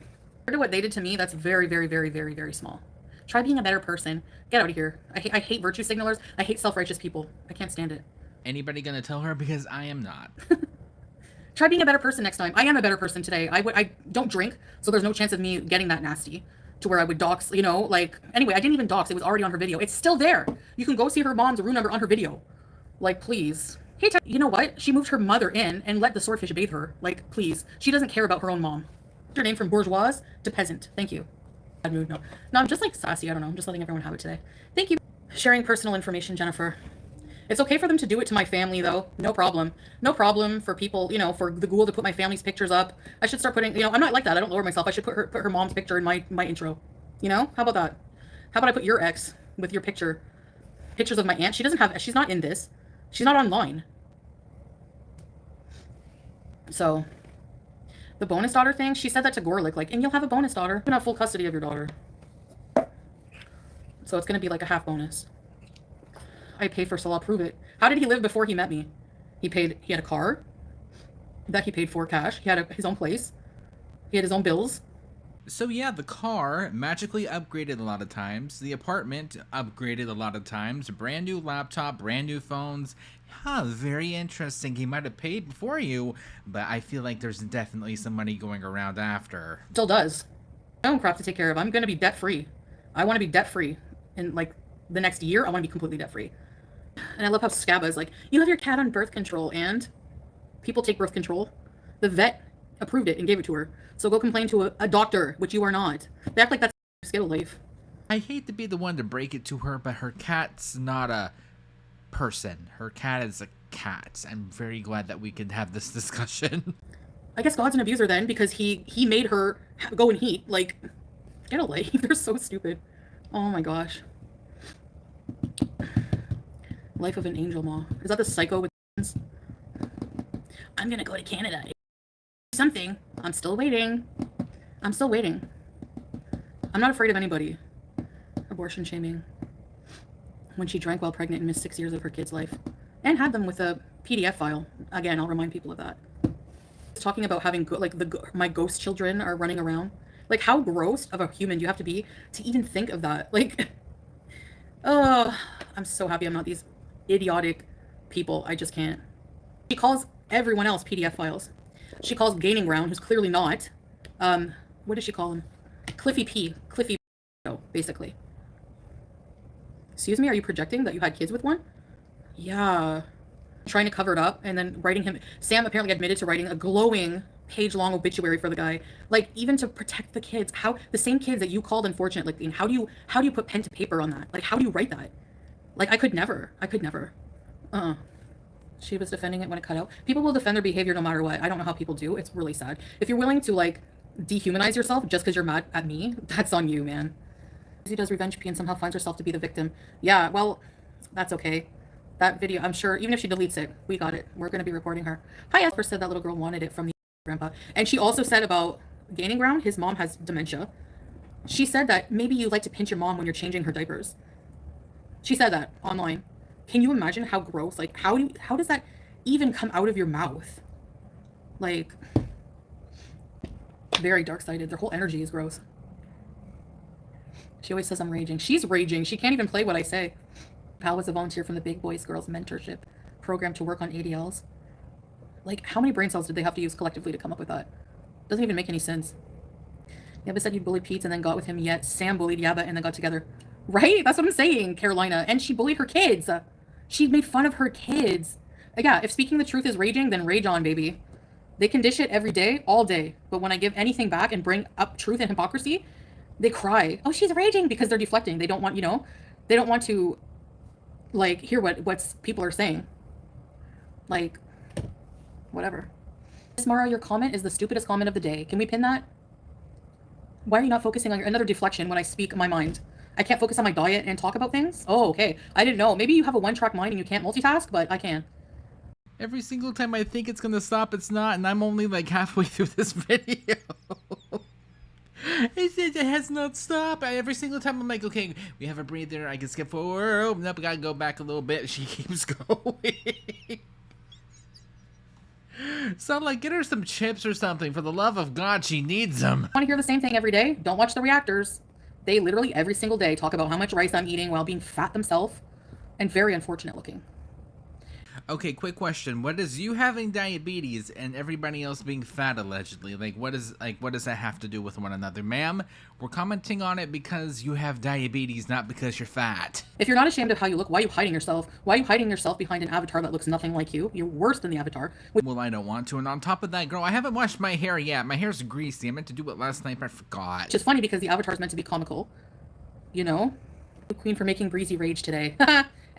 Compared to what they did to me, that's very, very, very, very, very small. Try being a better person. Get out of here. I hate virtue signalers. I hate self-righteous people. I can't stand it. Anybody gonna tell her? Because I am not. Try being a better person next time. I am a better person today. I don't drink, so there's no chance of me getting that nasty to where I would dox, you know, like, anyway, I didn't even dox. It was already on her video. It's still there. You can go see her mom's room number on her video. Like, please. Hey, you know what? She moved her mother in and let the swordfish bathe her. Like, please. She doesn't care about her own mom. Her name from bourgeois to peasant. Thank you. Bad mood. No, I'm just like sassy. I don't know. I'm just letting everyone have it today. Thank you. Sharing personal information, Jennifer. It's okay for them to do it to my family, though. No problem. No problem for people, you know, for the ghoul to put my family's pictures up. I should start putting, you know, I'm not like that. I don't lower myself. I should put her mom's picture in my intro. You know? How about that? How about I put your ex with your picture? Pictures of my aunt. She's not in this. She's not online. So, the bonus daughter thing, she said that to Gorlick, like, and you'll have a bonus daughter. You're not full custody of your daughter. So it's going to be like a half bonus. I pay for, so I'll prove it. How did he live before he met me? He had a car that he paid for cash. He had his own place. He had his own bills. So yeah, the car magically upgraded a lot of times. The apartment upgraded a lot of times. Brand new laptop, brand new phones. Huh, very interesting. He might have paid before you, but I feel like there's definitely some money going around after. Still does. My own crap to take care of. I'm going to be debt-free. I want to be debt-free. In, like, the next year, I want to be completely debt-free. And I love how Scabba is like, you have your cat on birth control, and people take birth control. The vet approved it and gave it to her. So go complain to a doctor, which you are not. They act like that's Skittle leaf. I hate to be the one to break it to her, but her cat's not a person. Her cat is a cat. I'm very glad that we could have this discussion. I guess God's an abuser then, because he made her go in heat. Like, get a life. They're so stupid. Oh my gosh. Life of an Angel Maw. Is that the psycho with I'm gonna go to Canada. Something. I'm still waiting. I'm still waiting. I'm not afraid of anybody. Abortion shaming. When she drank while pregnant and missed 6 years of her kid's life. And had them with a PDF file. Again, I'll remind people of that. Talking about having, my ghost children are running around. Like, how gross of a human do you have to be to even think of that? Like, oh, I'm so happy I'm not these idiotic people. I just can't. She calls everyone else PDF files. She calls Gaining Ground, who's clearly not. What does she call him? Cliffy P. Cliffy, basically. Excuse me, are you projecting that you had kids with one? Yeah. Trying to cover it up and then writing him. Sam apparently admitted to writing a glowing page-long obituary for the guy. Like, even to protect the kids. How the same kids that you called unfortunate, like, how do you put pen to paper on that? Like, how do you write that? Like, I could never. She was defending it when it cut out. People will defend their behavior no matter what. I don't know how people do. It's really sad. If you're willing to, like, dehumanize yourself just because you're mad at me, that's on you, man. She does revenge P and somehow finds herself to be the victim. Yeah, well, that's okay. That video, I'm sure, even if she deletes it, we got it. We're going to be reporting her. Hi, Esper said that little girl wanted it from the grandpa. And she also said about Gaining Ground, his mom has dementia. She said that maybe you like to pinch your mom when you're changing her diapers. She said that online. Can you imagine how gross? Like, how does that even come out of your mouth? Like, very dark-sided. Their whole energy is gross. She always says I'm raging. She's raging. She can't even play what I say. Pal was a volunteer from the Big Boys Girls Mentorship Program to work on ADLs. Like, how many brain cells did they have to use collectively to come up with that? Doesn't even make any sense. Yabba said you bullied Pete and then got with him, yet Sam bullied Yabba and then got together. Right? That's what I'm saying, Carolina. And she bullied her kids. She made fun of her kids. Yeah, if speaking the truth is raging, then rage on, baby. They can dish it every day, all day. But when I give anything back and bring up truth and hypocrisy, they cry. Oh, she's raging, because they're deflecting. They don't want, they don't want to, like, hear what people are saying. Like, whatever. Miss Mara, your comment is the stupidest comment of the day. Can we pin that? Why are you not focusing on another deflection when I speak my mind? I can't focus on my diet and talk about things? Oh, okay. I didn't know. Maybe you have a one-track mind and you can't multitask, but I can. Every single time I think it's gonna stop, it's not, and I'm only like halfway through this video. It says it has not stopped. Every single time I'm like, okay, we have a breather, I can skip forward. Oh, nope, we gotta go back a little bit. She keeps going. So I'm like, get her some chips or something. For the love of God, she needs them. Want to hear the same thing every day? Don't watch the reactors. They literally every single day talk about how much rice I'm eating while being fat themselves and very unfortunate looking. Okay, quick question. What is you having diabetes and everybody else being fat allegedly? Like what does that have to do with one another? Ma'am, we're commenting on it because you have diabetes, not because you're fat. If you're not ashamed of how you look, why are you hiding yourself? Why are you hiding yourself behind an avatar that looks nothing like you? You're worse than the avatar. Well, I don't want to. And on top of that, girl, I haven't washed my hair yet. My hair's greasy. I meant to do it last night, but I forgot. Which is funny because the avatar is meant to be comical. You know? The queen for making Breezy rage today.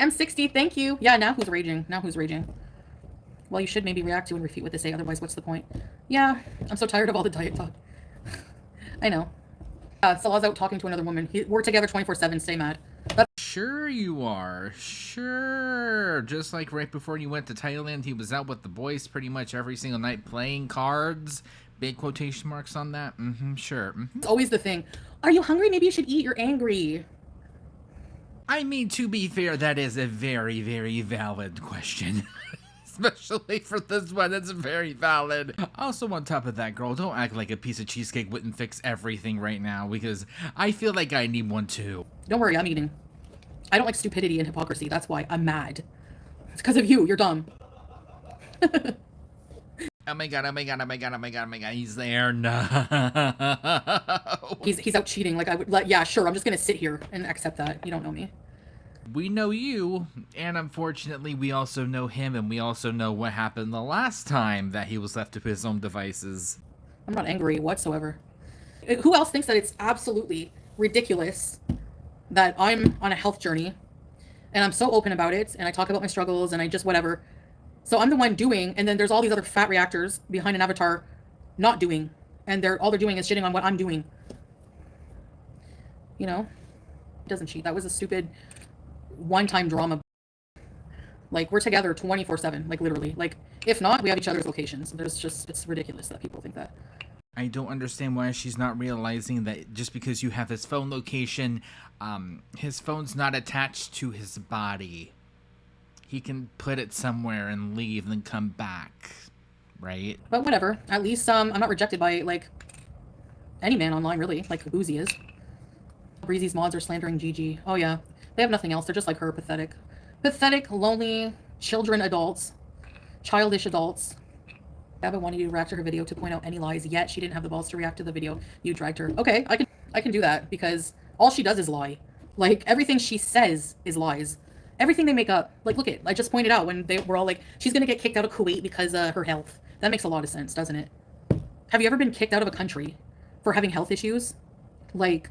M60, thank you. Yeah, now who's raging? Now who's raging? Well, you should maybe react to and refute what they say. Otherwise, what's the point? Yeah, I'm so tired of all the diet talk. I know. Salah's out talking to another woman. We're together 24/7. Stay mad. Sure you are. Sure. Just like right before you went to Thailand, he was out with the boys pretty much every single night playing cards. Big quotation marks on that. Sure. It's always the thing. Are you hungry? Maybe you should eat. You're angry. I mean, to be fair, that is a very, very valid question. Especially for this one, it's very valid. Also, on top of that, girl, don't act like a piece of cheesecake wouldn't fix everything right now, because I feel like I need one too. Don't worry, I'm eating. I don't like stupidity and hypocrisy. That's why I'm mad. It's because of you. You're dumb. Oh my god, oh my god, oh my god, oh my god, oh my god, he's there. No. He's out cheating. Like, I would let, yeah, sure, I'm just gonna sit here and accept that. You don't know me. We know you, and unfortunately we also know him, and we also know what happened the last time that he was left to his own devices. I'm not angry whatsoever. Who else thinks that it's absolutely ridiculous that I'm on a health journey and I'm so open about it and I talk about my struggles and I just whatever. So I'm the one doing, and then there's all these other fat reactors behind an avatar not doing, and all they're doing is shitting on what I'm doing. You know? He doesn't cheat. That was a stupid one-time drama. Like, we're together 24/7, like literally. Like, if not, we have each other's locations. It's ridiculous that people think that. I don't understand why she's not realizing that just because you have his phone location, his phone's not attached to his body. He can put it somewhere and leave and then come back, right? But whatever. At least I'm not rejected by, like, any man online, really. Like Boozy is. Breezy's mods are slandering Gigi. Oh, yeah. They have nothing else. They're just like her. Pathetic. Pathetic, lonely, adults. Childish adults. Gabba wanted you to react to her video to point out any lies, yet she didn't have the balls to react to the video. You dragged her. Okay, I can do that, because all she does is lie. Like, everything she says is lies. Everything they make up. Like, look I just pointed out when they were all like, she's gonna get kicked out of Kuwait because her health. That makes a lot of sense, doesn't it? Have you ever been kicked out of a country for having health issues? Like...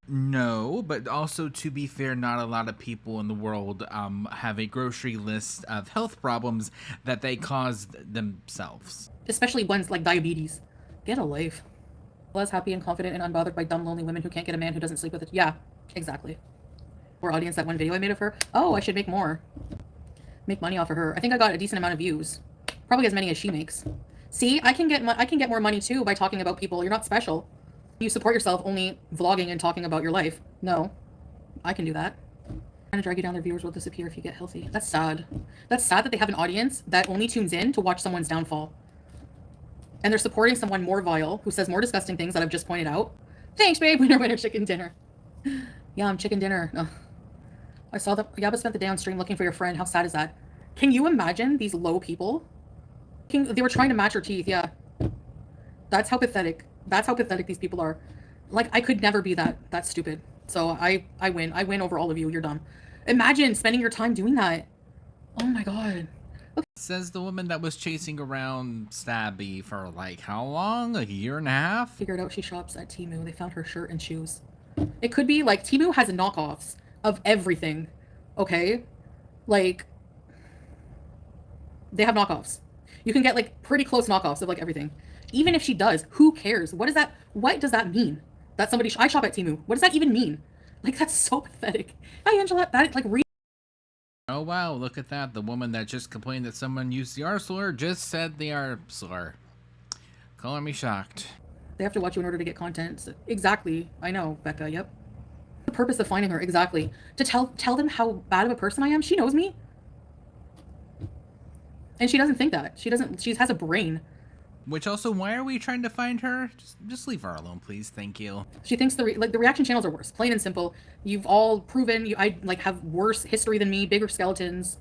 No, but also, to be fair, not a lot of people in the world have a grocery list of health problems that they caused themselves. Especially ones like diabetes. Get a life. Less happy and confident and unbothered by dumb, lonely women who can't get a man who doesn't sleep with it. Yeah, exactly. Or audience, that one video I made of her. Oh, I should make more. Make money off of her. I think I got a decent amount of views. Probably as many as she makes. See, I can get more money too by talking about people. You're not special. You support yourself only vlogging and talking about your life. No, I can do that. Trying to drag you down, their viewers will disappear if you get healthy. That's sad. That's sad that they have an audience that only tunes in to watch someone's downfall. And they're supporting someone more vile, who says more disgusting things that I've just pointed out. Thanks, babe. Winner, winner, chicken dinner. Yum, chicken dinner. Ugh. I saw that Yabba spent the day on stream looking for your friend. How sad is that? Can you imagine these low people? They were trying to match her teeth, yeah. That's how pathetic. That's how pathetic these people are. Like, I could never be that stupid. So I win. I win over all of you. You're dumb. Imagine spending your time doing that. Oh my god. Okay. Says the woman that was chasing around Stabby for like how long? Like a year and a half? Figured out she shops at Temu. They found her shirt and shoes. It could be like Temu has knockoffs of everything. Okay? Like, they have knockoffs. You can get like pretty close knockoffs of like everything. Even if she does, who cares? What does that mean? That somebody I shop at Temu. What does that even mean? Like, that's so pathetic. Hi, Angela. That like Oh wow, look at that. The woman that just complained that someone used the R slur just said the R slur. Calling me shocked. They have to watch you in order to get content. Exactly. I know, Becca. Yep. The purpose of finding her, exactly. To tell them how bad of a person I am. She knows me. And she doesn't think that. She doesn't. She has a brain. Which also, why are we trying to find her? Just leave her alone, please. Thank you. She thinks the reaction channels are worse. Plain and simple. You've all proven I like have worse history than me, bigger skeletons.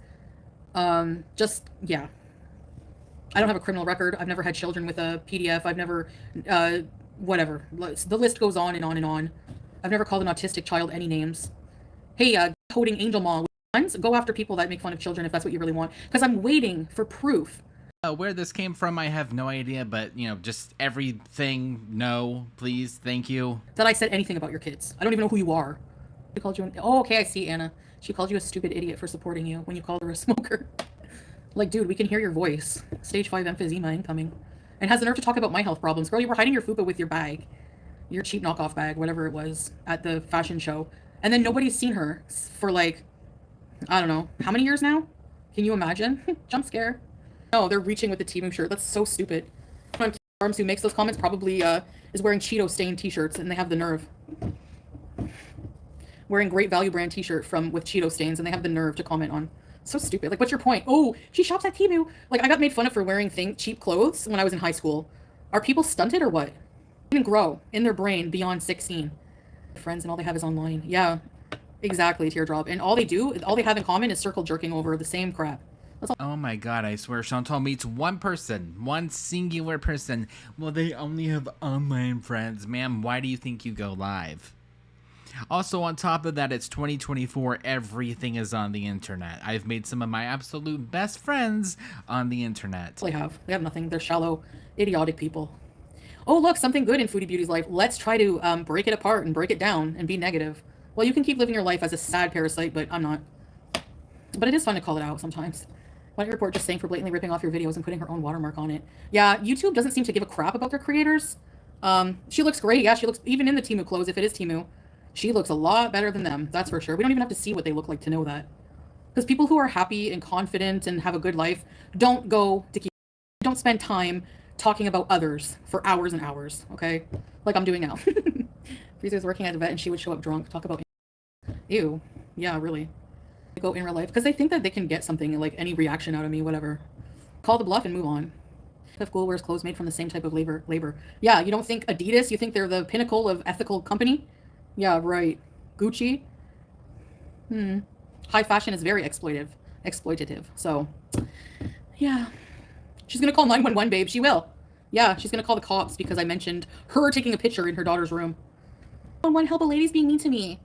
Just yeah. I don't have a criminal record. I've never had children with a PDF. I've never, whatever. The list goes on and on and on. I've never called an autistic child any names. Hey, coding angel mom, go after people that make fun of children if that's what you really want. Because I'm waiting for proof. Where this came from, I have no idea, but, you know, just everything, no, please, thank you. That I said anything about your kids. I don't even know who you are. She called you oh, okay, I see, Anna. She called you a stupid idiot for supporting you when you called her a smoker. Like, dude, we can hear your voice. Stage 5 emphysema incoming. And has the nerve to talk about my health problems. Girl, you were hiding your fupa with your bag. Your cheap knockoff bag, whatever it was, at the fashion show. And then nobody's seen her for like, I don't know, how many years now? Can you imagine? Jump scare. No, they're reaching with the Temu shirt. That's so stupid. Arms who makes those comments probably is wearing Cheeto stained t-shirts and they have the nerve. Wearing Great Value brand t-shirt with Cheeto stains and they have the nerve to comment on. So stupid. Like, what's your point? Oh, she shops at Temu. Like, I got made fun of for wearing cheap clothes when I was in high school. Are people stunted or what? Even grow in their brain beyond 16. Friends and all they have is online. Yeah, exactly, teardrop. And all they have in common is circle jerking over the same crap. Oh my god, I swear Chantal meets one person, one singular person. Well, they only have online friends. Ma'am, why do you think you go live? Also, on top of that, it's 2024. Everything is on the internet. I've made some of my absolute best friends on the internet. They have nothing. They're shallow, idiotic people. Oh, look, something good in Foodie Beauty's life. Let's try to break it apart and break it down and be negative. Well, you can keep living your life as a sad parasite, but I'm not. But it is fun to call it out sometimes. Why don't you report just saying for blatantly ripping off your videos and putting her own watermark on it? Yeah, YouTube doesn't seem to give a crap about their creators. She looks great. Yeah, she looks, even in the Temu clothes, if it is Temu, she looks a lot better than them. That's for sure. We don't even have to see what they look like to know that. Because people who are happy and confident and have a good life don't spend time talking about others for hours and hours, okay? Like I'm doing now. Freezer's working at the vet and she would show up drunk, talk about ew. Yeah, really. Go in real life because they think that they can get something like any reaction out of me, whatever. Call the bluff and move on. If Gould wears clothes made from the same type of labor. Yeah, you don't think Adidas, you think they're the pinnacle of ethical company? Yeah, right. Gucci. High fashion is very exploitative. So, yeah. She's going to call 911, babe. She will. Yeah, she's going to call the cops because I mentioned her taking a picture in her daughter's room. 911, help, a lady's being mean to me.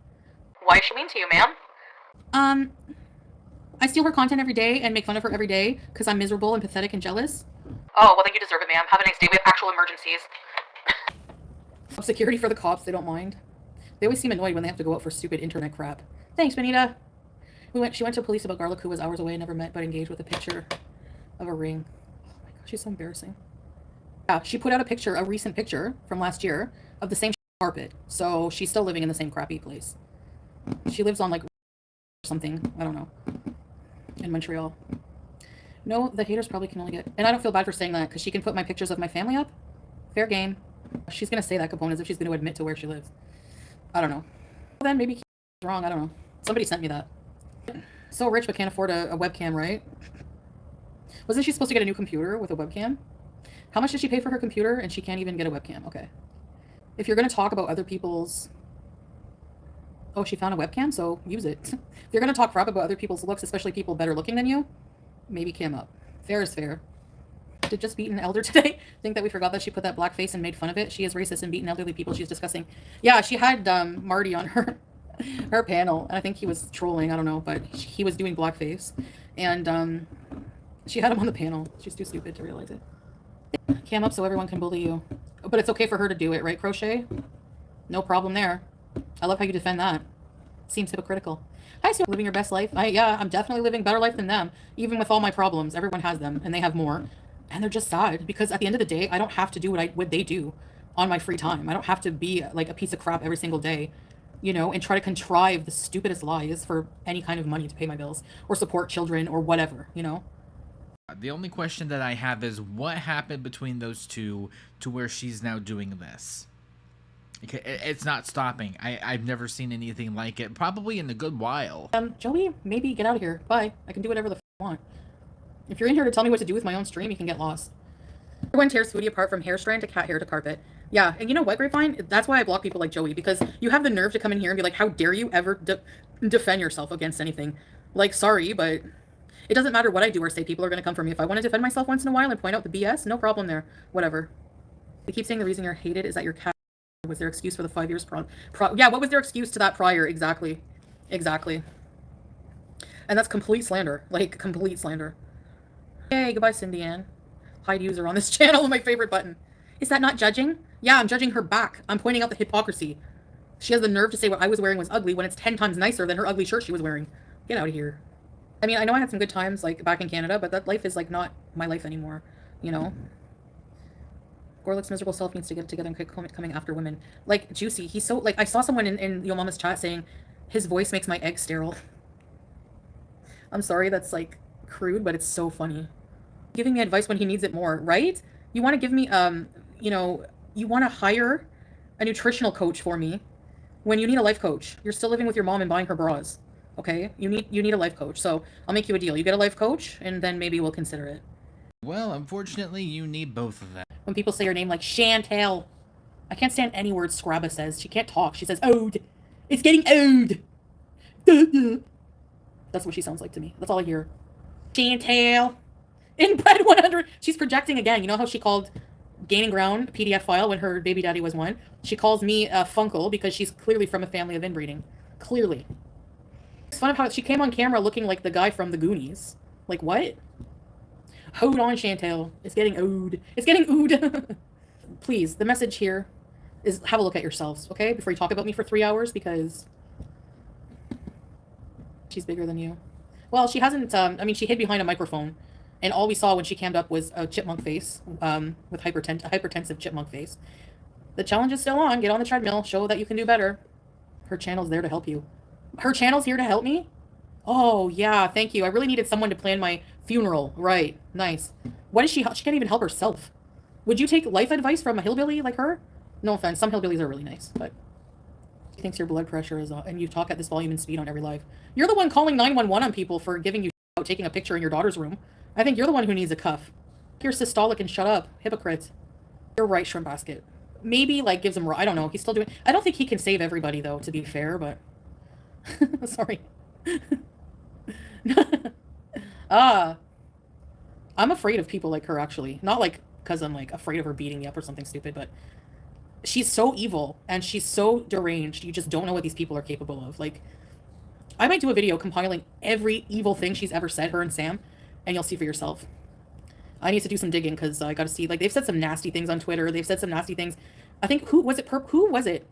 Why is she mean to you, ma'am? I steal her content every day and make fun of her every day because I'm miserable and pathetic and jealous. Oh, well then you deserve it, ma'am. Have a nice day. We have actual emergencies. Security for the cops, they don't mind. They always seem annoyed when they have to go out for stupid internet crap. Thanks, Benita. She went to police about Garlic, who was hours away and never met but engaged with a picture of a ring. Oh my god, she's so embarrassing. Yeah, she put out a recent picture from last year of the same carpet. So she's still living in the same crappy place. She lives on like something, I don't know, in Montreal. No, the haters probably can only get, and I don't feel bad for saying that because she can put my pictures of my family up. Fair game. She's gonna say that, Capone, as if she's gonna admit to where she lives. I don't know. Well, then maybe he's wrong. I don't know. Somebody sent me that. So rich but can't afford a webcam, right? Wasn't she supposed to get a new computer with a webcam? How much did she pay for her computer and she can't even get a webcam? Okay. If you're gonna talk about other people's, oh, she found a webcam, so use it. If you're gonna talk crap about other people's looks, especially people better looking than you, maybe cam up. Fair is fair. Did just beat an elder today. Think that we forgot that she put that black face and made fun of it. She is racist and beaten elderly people she's discussing. Yeah, she had Marty on her panel, and I think he was trolling, I don't know, but he was doing blackface. And she had him on the panel. She's too stupid to realize it. Cam up so everyone can bully you. But it's okay for her to do it, right, Crochet? No problem there. I love how you defend that. Seems hypocritical. Hi, Sue. Living your best life? Yeah, I'm definitely living a better life than them. Even with all my problems, everyone has them, and they have more. And they're just sad because at the end of the day, I don't have to do what they do on my free time. I don't have to be like a piece of crap every single day. you know, and try to contrive the stupidest lies for any kind of money to pay my bills or support children or whatever, you know? The only question that I have is what happened between those two to where she's now doing this? It's not stopping. I've never seen anything like it, probably in a good while. Joey, maybe get out of here. Bye. I can do whatever the I want. If you're in here to tell me what to do with my own stream, you can get lost. Everyone tears foodie apart from hair strand to cat hair to carpet. Yeah, and you know what, Grapevine? That's why I block people like Joey, because you have the nerve to come in here and be like, how dare you ever defend yourself against anything? Like, sorry, but it doesn't matter what I do or say, people are going to come for me. If I want to defend myself once in a while and point out the BS, no problem there. Whatever. They keep saying the reason you're hated is that your cat was their excuse for the 5 years yeah, what was their excuse to that prior? Exactly. Exactly. And that's complete slander. Like, complete slander. Hey, goodbye, Cindy Ann. Hide user on this channel, my favorite button. Is that not judging? Yeah, I'm judging her back. I'm pointing out the hypocrisy. She has the nerve to say what I was wearing was ugly when it's 10 times nicer than her ugly shirt she was wearing. Get out of here. I mean, I know I had some good times, like, back in Canada, but that life is, like, not my life anymore, you know? Gorlick's miserable self needs to get it together and quit coming after women. Like, Juicy, he's so, like, I saw someone in Yo Mama's chat saying, his voice makes my eggs sterile. I'm sorry, that's, like, crude, but it's so funny. Giving me advice when he needs it more, right? You want to give me, you know, you want to hire a nutritional coach for me when you need a life coach. You're still living with your mom and buying her bras, okay? You need a life coach. So I'll make you a deal. You get a life coach, and then maybe we'll consider it. Well, unfortunately, you need both of them. When people say your name like Chantel, I can't stand any words Scrabba says. She can't talk. She says, "Ode. It's getting ode." That's what she sounds like to me. That's all I hear. Chantel. Inbred 100. She's projecting again. You know how she called Gaining Ground a PDF file when her baby daddy was one? She calls me a Funkle because she's clearly from a family of inbreeding. Clearly. It's fun of how she came on camera looking like the guy from the Goonies. Like, what? Hold on, Chantel. It's getting ode. It's getting ode. Please, the message here is have a look at yourselves, okay? Before you talk about me for 3 hours, because she's bigger than you. Well, she hasn't, I mean, she hid behind a microphone. And all we saw when she cammed up was a chipmunk face, with a hypertensive chipmunk face. The challenge is still on. Get on the treadmill. Show that you can do better. Her channel's there to help you. Her channel's here to help me? Oh, yeah, thank you. I really needed someone to plan my funeral. Right, nice. What is she? She can't even help herself. Would you take life advice from a hillbilly like her? No offense, some hillbillies are really nice, but she thinks your blood pressure is and you talk at this volume and speed on every live. You're the one calling 911 on people for giving you taking a picture in your daughter's room. I think you're the one who needs a cuff. You're systolic and shut up. Hypocrite. You're right, Shrimp Basket. Maybe, like, gives him... I don't know. He's still doing... I don't think he can save everybody, though, to be fair, but... Sorry. I'm afraid of people like her, actually. Not, like, because I'm, like, afraid of her beating me up or something stupid, but... She's so evil, and she's so deranged. You just don't know what these people are capable of. Like, I might do a video compiling every evil thing she's ever said, her and Sam, and you'll see for yourself. I need to do some digging because I got to see, like, they've said some nasty things on Twitter. They've said some nasty things. I think, who was it? Pirate.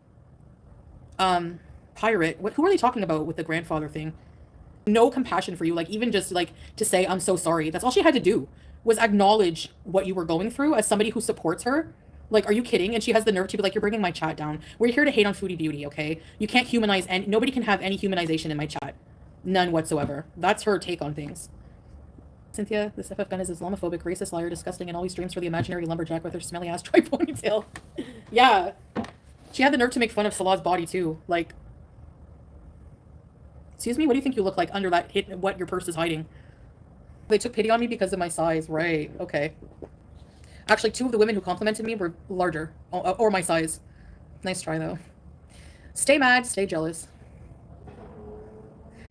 Who are they talking about with the grandfather thing? No compassion for you. Like, even just, like, to say, I'm so sorry. That's all she had to do was acknowledge what you were going through as somebody who supports her. Like, are you kidding? And she has the nerve to be like, you're bringing my chat down. We're here to hate on Foodie Beauty, okay? You can't humanize, and nobody can have any humanization in my chat. None whatsoever. That's her take on things. Cynthia, this FF gun is Islamophobic, racist, liar, disgusting, and always streams for the imaginary lumberjack with her smelly ass tri ponytail. Yeah. She had the nerve to make fun of Salah's body, too. Like, excuse me? What do you think you look like under that hit, what your purse is hiding? They took pity on me because of my size. Right. Okay. Actually, 2 of the women who complimented me were larger. Or my size. Nice try, though. Stay mad, stay jealous.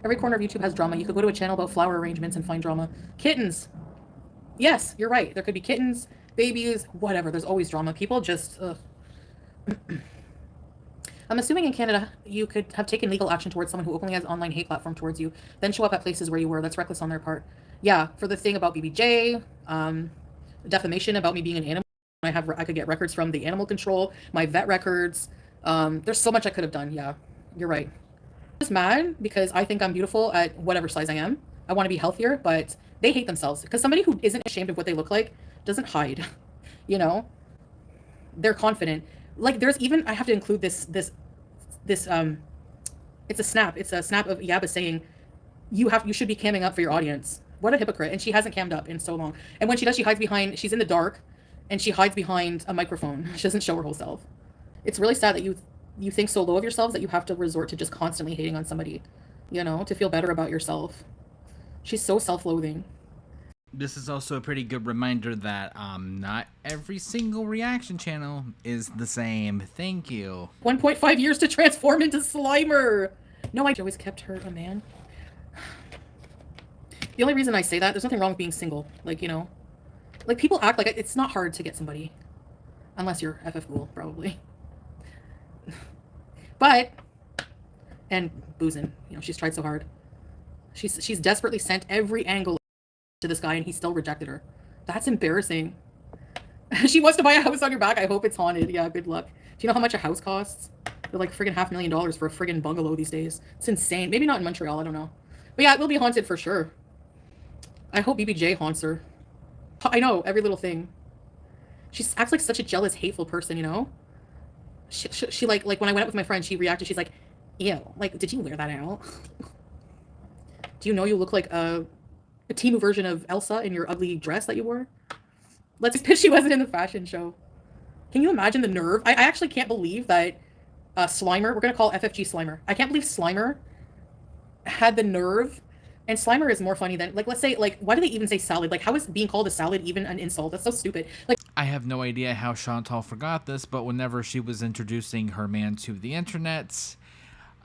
Every corner of YouTube has drama. You could go to a channel about flower arrangements and find drama. Kittens. Yes, you're right. There could be kittens, babies, whatever. There's always drama. People just... I'm assuming in Canada, you could have taken legal action towards someone who openly has online hate platform towards you, then show up at places where you were. That's reckless on their part. Yeah, for the thing about BBJ, defamation about me being an animal. I could get records from the animal control, my vet records. There's so much I could have done. Yeah, you're right. I'm just mad because I think I'm beautiful at whatever size I am. I want to be healthier, but they hate themselves because somebody who isn't ashamed of what they look like doesn't hide. You know, they're confident. Like, there's even, I have to include this It's a snap. It's a snap of Yaba saying, you should be camming up for your audience. What a hypocrite. And she hasn't cammed up in so long. And when she does, she hides behind, she's in the dark and she hides behind a microphone. She doesn't show her whole self. It's really sad that you think so low of yourselves that you have to resort to just constantly hating on somebody, you know, to feel better about yourself. She's so self-loathing. This is also a pretty good reminder that not every single reaction channel is the same. Thank you. 1.5 years to transform into Slimer. No, I always kept her a man. The only reason I say that, there's nothing wrong with being single. Like, you know, like people act like it's not hard to get somebody. Unless you're FF Ghoul, probably. But, and boozing, you know, she's tried so hard. She's desperately sent every angle to this guy and he still rejected her. That's embarrassing. She wants to buy a house on your back. I hope it's haunted. Yeah, good luck. Do you know how much a house costs? They're like friggin' $500,000 for a friggin' bungalow these days. It's insane. Maybe not in Montreal, I don't know. But yeah, it will be haunted for sure. I hope BBJ haunts her. I know, every little thing. She acts like such a jealous, hateful person, you know? She like when I went out with my friend, she reacted, she's like, ew, like, did you wear that out? Do you know you look like a Temu version of Elsa in your ugly dress that you wore? Let's just she wasn't in the fashion show. Can you imagine the nerve? I actually can't believe that Slimer, we're going to call FFG Slimer. I can't believe Slimer had the nerve. And Slimer is more funny than, like, let's say, like, why do they even say salad? Like, how is being called a salad even an insult? That's so stupid. Like, I have no idea how Chantal forgot this, but whenever she was introducing her man to the internet,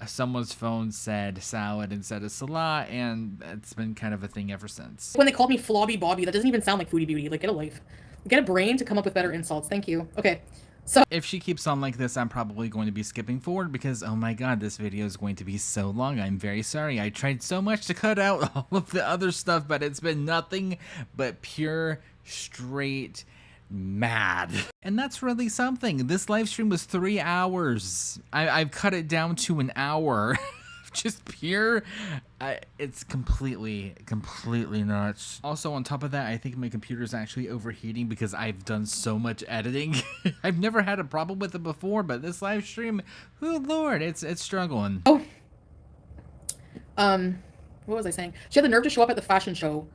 someone's phone said salad instead of salah, and it's been kind of a thing ever since. when they called me Flobby Bobby, that doesn't even sound like Foodie Beauty. Like, get a life. Get a brain to come up with better insults. Thank you. Okay. So if she keeps on like this, I'm probably going to be skipping forward because, oh my god, this video is going to be so long. I'm very sorry. I tried so much to cut out all of the other stuff, but it's been nothing but pure, straight mad. And that's really something. This live stream was 3 hours. I've cut it down to an hour. Just pure, it's completely nuts. Also, on top of that, I think my computer's actually overheating because I've done so much editing. I've never had a problem with it before, but this live stream, oh lord, it's struggling. oh, what was I saying? She had the nerve to show up at the fashion show,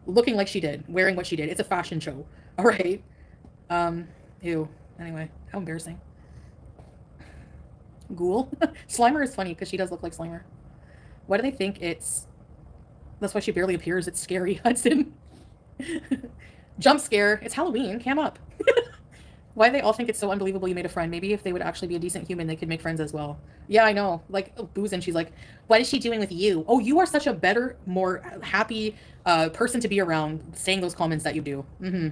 looking like she did, wearing what she did. It's a fashion show. All right. Ew. Anyway, how embarrassing. Ghoul. Slimer is funny because she does look like Slimer. Why do they think it's... That's why she barely appears. It's scary, Hudson. Jump scare. It's Halloween. Cam up. Why do they all think it's so unbelievable you made a friend? Maybe if they would actually be a decent human, they could make friends as well. Yeah, I know. Like, Boozin', she's like, what is she doing with you? Oh, you are such a better, more happy person to be around saying those comments that you do. Mm-hmm.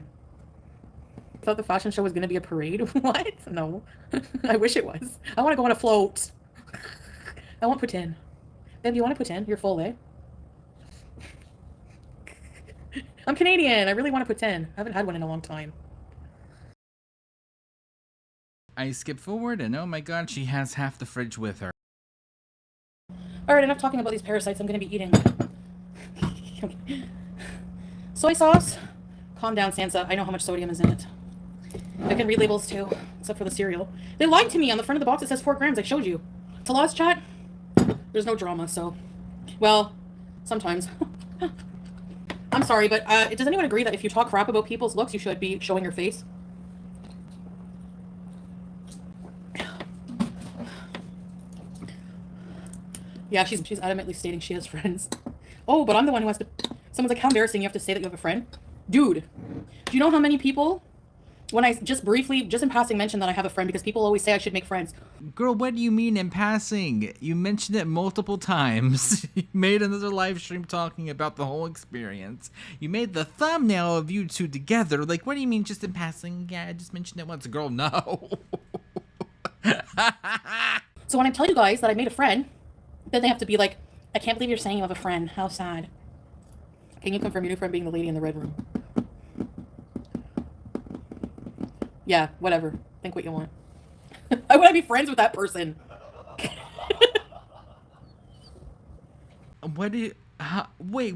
Thought the fashion show was going to be a parade? What? No. I wish it was. I want to go on a float. I want Putin. Babe, do you want to Putin? You're full, eh? I'm Canadian. I really want to Putin. I haven't had one in a long time. I skip forward and oh my god, she has half the fridge with her. Alright, enough talking about these parasites I'm going to be eating. Soy sauce. Calm down, Sansa. I know how much sodium is in it. I can read labels too, except for the cereal. They lied to me. On the front of the box it says 4 grams. I showed you. To Lost Chat, there's no drama, so... Well, sometimes. I'm sorry, but does anyone agree that if you talk crap about people's looks, you should be showing your face? Yeah, she's adamantly stating she has friends. Oh, but I'm the one who has to... Someone's like, how embarrassing you have to say that you have a friend. Dude, do you know how many people... When I just in passing, mentioned that I have a friend because people always say I should make friends. Girl, what do you mean in passing? You mentioned it multiple times. You made another live stream talking about the whole experience. You made the thumbnail of you two together. Like, what do you mean just in passing? Yeah, I just mentioned it once. Girl, no. So when I tell you guys that I made a friend, then they have to be like, I can't believe you're saying you have a friend. How sad. Can you confirm your new friend being the lady in the red room? Yeah, whatever. Think what you want. I want to be friends with that person. Wait,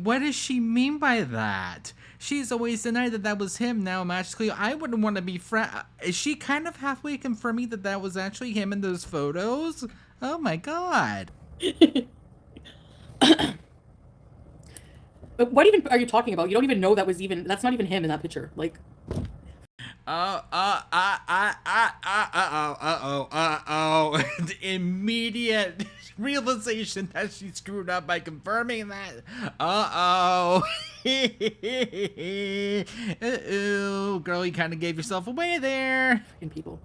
what does she mean by that? She's always denied that was him. Now magically, I wouldn't want to be friend. Is she kind of halfway confirming that was actually him in those photos? Oh my god. What even are you talking about? You don't even know that's not even him in that picture. Like, The immediate realization that she screwed up by confirming that. Girl, you kind of gave yourself away there. fucking people.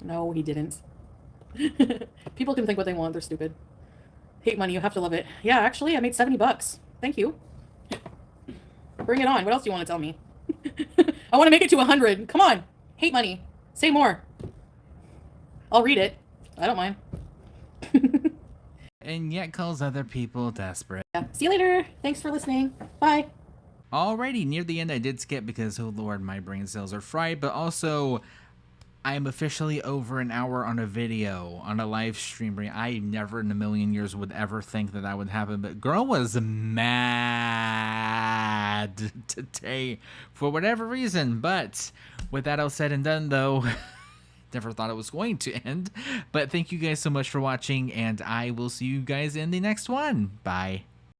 No, he didn't. People can think what they want. They're stupid. Hate money. You have to love it. Yeah, actually, I made $70. Thank you. Bring it on. What else do you want to tell me? I want to make it to 100. Come on. Hate money. Say more. I'll read it. I don't mind. And yet calls other people desperate. Yeah. See you later. Thanks for listening. Bye. Alrighty, near the end I did skip because, oh lord, my brain cells are fried, but also I am officially over an hour on a video, on a live stream. I never in a million years would ever think that that would happen, but girl was mad today for whatever reason. But with that all said and done, though, never thought it was going to end. But thank you guys so much for watching, and I will see you guys in the next one. Bye.